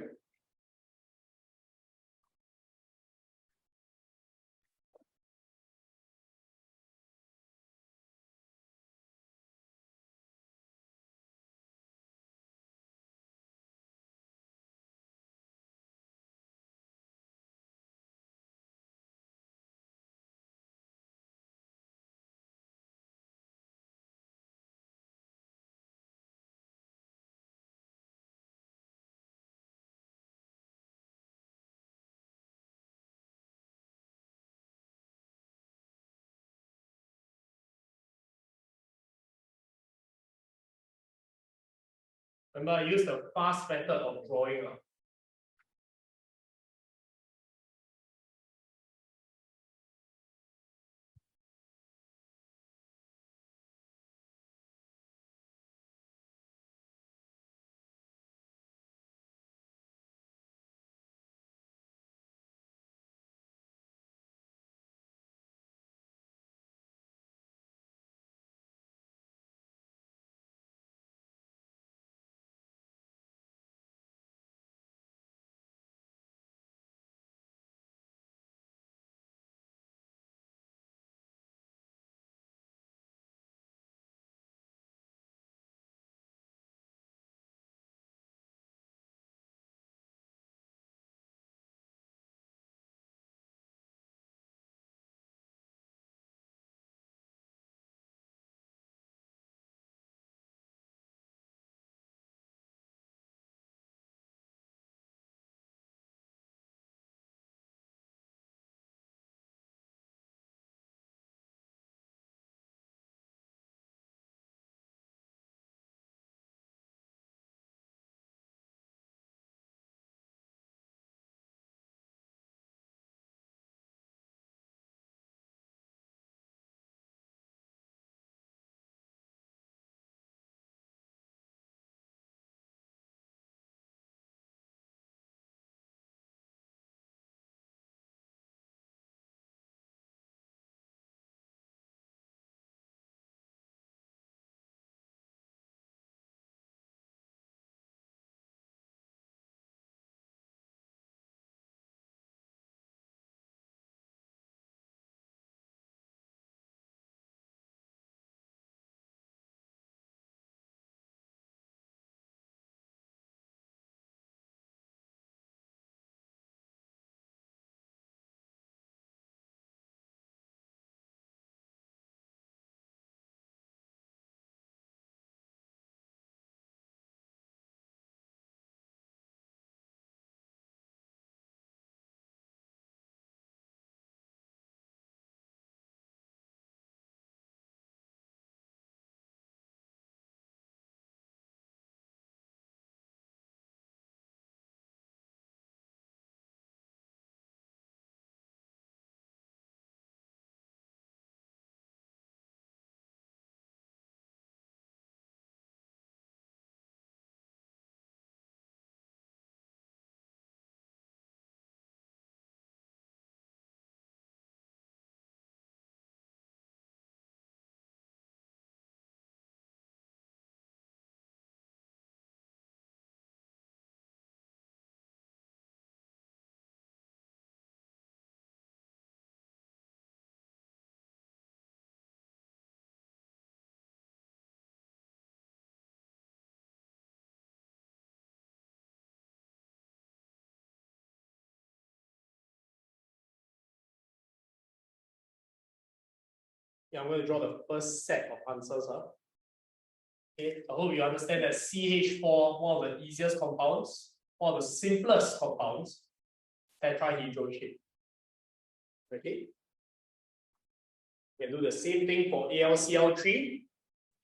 Remember, I use the fast method of drawing. Yeah, I'm going to draw the first set of answers. Okay, I hope you understand that CH4, one of the easiest compounds, one of the simplest compounds, tetrahedral shape. Okay. You can do the same thing for AlCl3.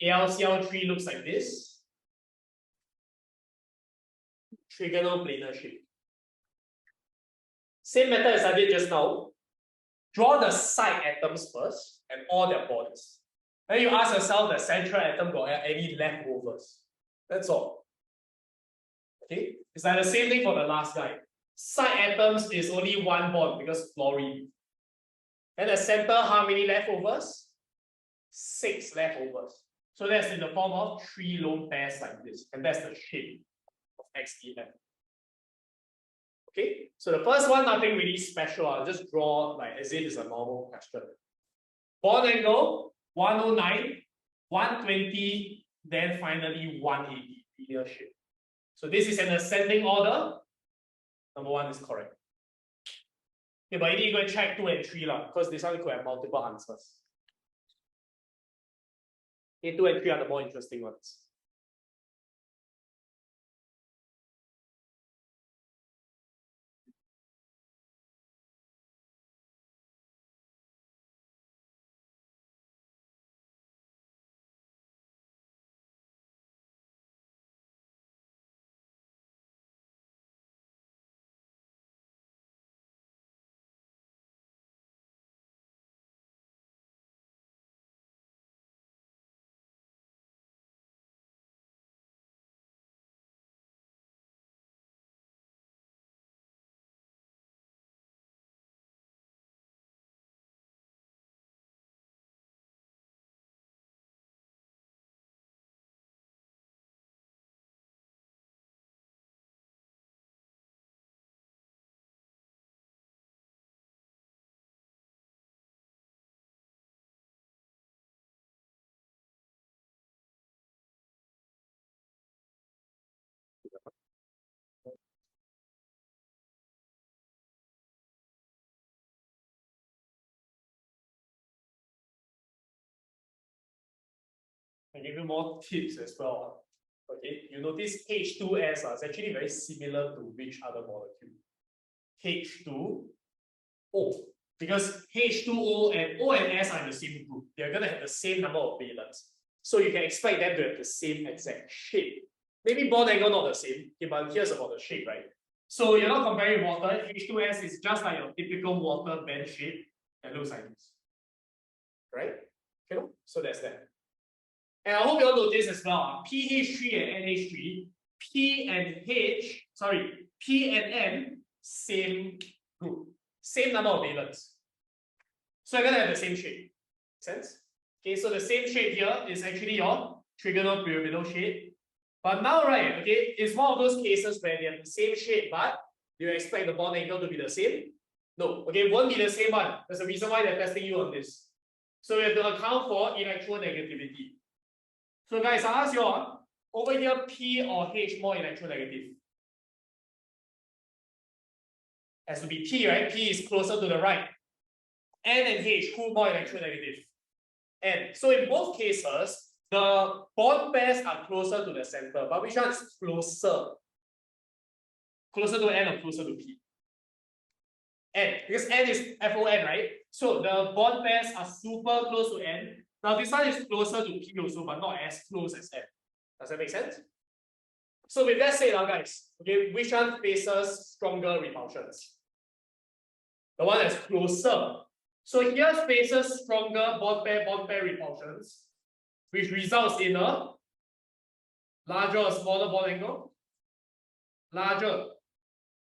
AlCl3 looks like this. Trigonal planar shape. Same method as I did just now. Draw the side atoms first and all their bonds. Then you ask yourself the central atom got any leftovers. That's all. Okay? It's like the same thing for the last guy. Side atoms is only one bond because fluorine. And the center, how many leftovers? 6 leftovers. So that's in the form of 3 lone pairs like this. And that's the shape of XDF. Okay, so the first one, nothing really special. I'll just draw like as if it's a normal question. Bond angle 109, 120, then finally 180, linear shape. So this is an ascending order. Number 1 is correct. Okay, but you need to go and check 2 and 3 because this one could have multiple answers. Okay, 2 and 3 are the more interesting ones. I'll give you more tips as well. Okay, you notice H2S is actually very similar to which other molecule? H2O. Because H2O and O and S are in the same group. They're going to have the same number of valence. So you can expect them to have the same exact shape. Maybe bond angle not the same, okay, but here's about the shape, right? So you're not comparing water. H2S is just like your typical water band shape that looks like this. Right? Okay, so that's that. And I hope you all notice as well, PH3 and NH3, P and N, same group, same number of valence. So you're gonna have the same shape. Make sense? Okay, so the same shape here is actually your trigonal-pyramidal shape. But now, right, okay, it's one of those cases where they have the same shape, but do you expect the bond angle to be the same? No, okay, it won't be the same one. There's a reason why they're testing you on this. So we have to account for electronegativity. So guys, I ask you all, over here, P or H more electronegative? Has to be P, right? P is closer to the right. N and H, who more electronegative? N. So in both cases, the bond pairs are closer to the center, but which one is closer? Closer to N or closer to P? N, because N is FON, right? So the bond pairs are super close to N. Now this one is closer to P also, but not as close as N. Does that make sense? So with that said now, guys, okay, which one faces stronger repulsions? The one that's closer. So here faces stronger bond pair repulsions, which results in a larger or smaller bond angle? Larger.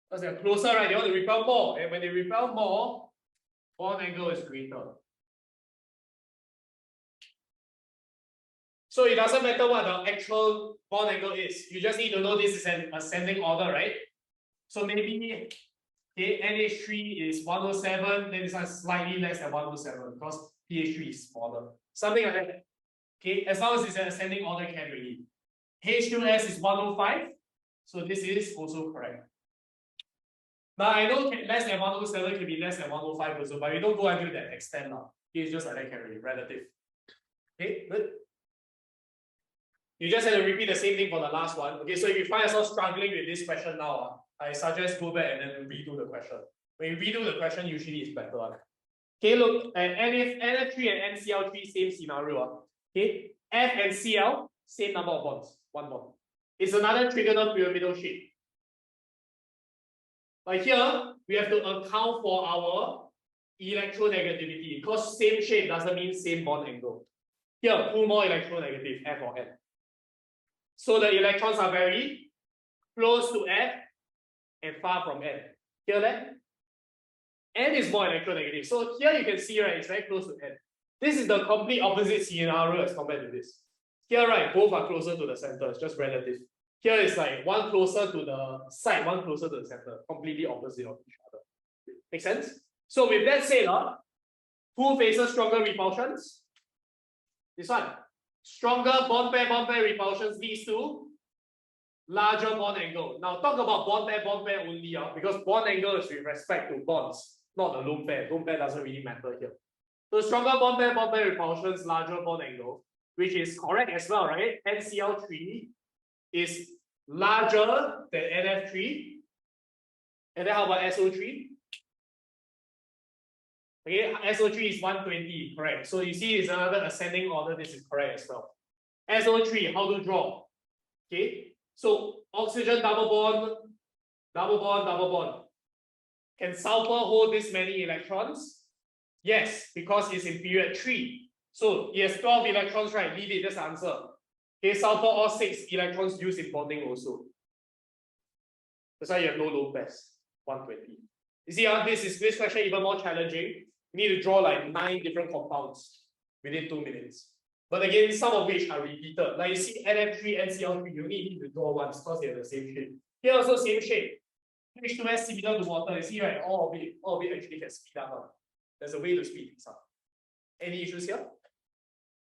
Because they're closer, right? They want to repel more. And when they repel more, bond angle is greater. So it doesn't matter what the actual bond angle is. You just need to know this is an ascending order, right? So maybe okay, NH3 is 107, then this one is slightly less than 107 because PH3 is smaller. Something like that. Okay, as long as it's an ascending order, can really. H2S is 105, so this is also correct. Now I know less than 107 can be less than 105 also, but we don't go until that extent now. It's just like that can really relative. Okay, good. You just have to repeat the same thing for the last one. Okay, so if you find yourself struggling with this question now, I suggest go back and then redo the question. When you redo the question, usually it's better. Okay, look at NF3 and NCl3, same scenario. Okay, F and Cl, same number of bonds, 1 bond. It's another trigonal pyramidal shape. But here, we have to account for our electronegativity because same shape doesn't mean same bond angle. Here, who more electronegative, F or N? So the electrons are very close to F and far from N. Here, N is more electronegative. So here you can see, right, it's very close to N. This is the complete opposite scenario as compared to this. Here, right, both are closer to the center, it's just relative. Here is like one closer to the side, one closer to the center, completely opposite of each other. Make sense? So with that said, who faces stronger repulsions? This one. Stronger bond pair repulsions leads to larger bond angle. Now talk about bond pair only, because bond angle is with respect to bonds, not the lone pair. Lone pair doesn't really matter here. So stronger bond pair repulsions, larger bond angle, which is correct as well, right? NCl3 is larger than NF3. And then how about SO3? Okay, SO3 is 120, correct. So you see it's another ascending order, this is correct as well. SO3, how to draw? Okay, so oxygen double bond, double bond, double bond. Can sulfur hold this many electrons? Yes, because it's in period 3. So it has 12 electrons, right? Leave it, that's the answer. Okay, sulfur all 6 electrons used in bonding also. That's why you have no lone pairs, 120. You see, this question even more challenging. You need to draw like 9 different compounds within 2 minutes. But again, some of which are repeated. Like you see NF3, NCl3, you only need to draw once because they have the same shape. Here also same shape. H2S similar to water. You see, right? All of it actually can speed up. There's a way to speed things up. Any issues here?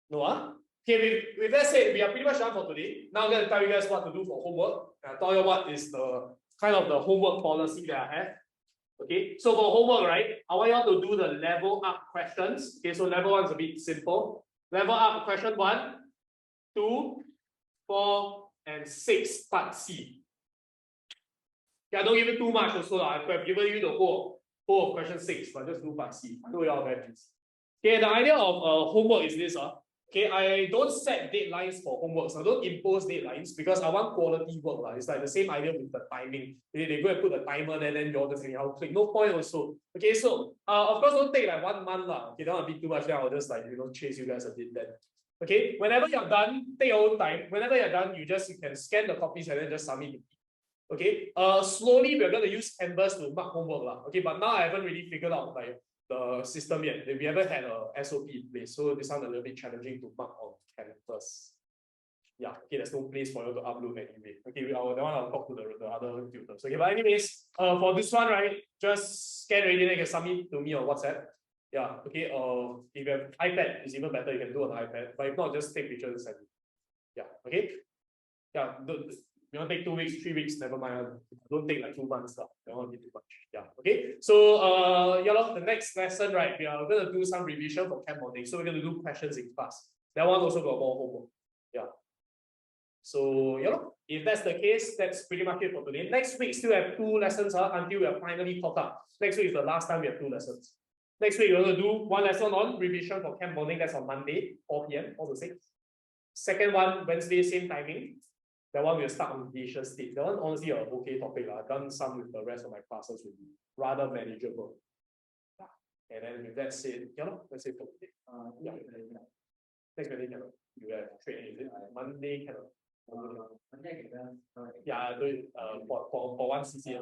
No, Okay, with that said, we are pretty much done for today. Now I'm going to tell you guys what to do for homework. I'll tell you what is the kind of the homework policy that I have. Okay, so for homework, right, I want you all to do the level up questions. Okay, so level 1 is a bit simple. Level up question 1, 2, 4, and 6, part C. Okay, I don't give you too much also. I could have given you the whole of question 6, but just do part C. I know you all very busy. Okay, the idea of homework is this. Okay, I don't set deadlines for homework. So I don't impose deadlines because I want quality work. It's like the same idea with the timing. They go and put the timer there, then you're just anyhow click. No point also. Okay, so of course don't take like 1 month. Okay, don't be too much, then I'll just like chase you guys a bit then. Okay, whenever you're done, take your own time. Whenever you're done, you can scan the copies and then just submit it. Okay, slowly we're gonna use Canvas to mark homework. Okay, but now I haven't really figured out like the system yet. We haven't had a SOP in place, so this one a little bit challenging to mark on Canvas. Yeah, okay, there's no place for you to upload anyway. Okay, that one I'll talk to the other tutors. Okay, but anyways, for this one, right, just scan already, then you can submit to me on WhatsApp. Yeah, okay, if you have iPad, it's even better, you can do on iPad, but if not, just take pictures and send it. Yeah, okay? Yeah, you want to take 2 weeks, 3 weeks, never mind. Don't take like 2 months. That won't be too much. Yeah. Okay. So the next lesson, right? We are gonna do some revision for Chem bonding. So we're gonna do questions in class. That one also got more homework. Yeah. So if that's the case, that's pretty much it for today. Next week still have 2 lessons until we are finally caught up. Next week is the last time we have 2 lessons. Next week we're gonna do 1 lesson on revision for Chem bonding. That's on Monday, 4 PM, 4 to 6. Second one, Wednesday, same timing. That one will start on initial state. That one honestly an okay topic. I've done some with the rest of my classes will be rather manageable. Yeah. And then with that said, that's it for today. Next Monday cannot. You have training, is it? Monday cannot. Yeah, do it for one CCA.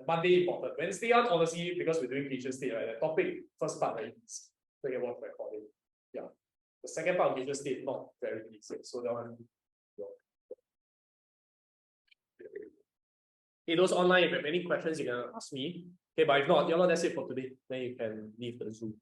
Monday important. Wednesday on honestly, because we're doing initial state, right? The topic first part, right? So you can watch recording. Yeah. The second part of initial state not very easy. So that one. Okay, those online, if you have any questions, you can ask me. Okay, but if not, that's it for today. Then you can leave the Zoom.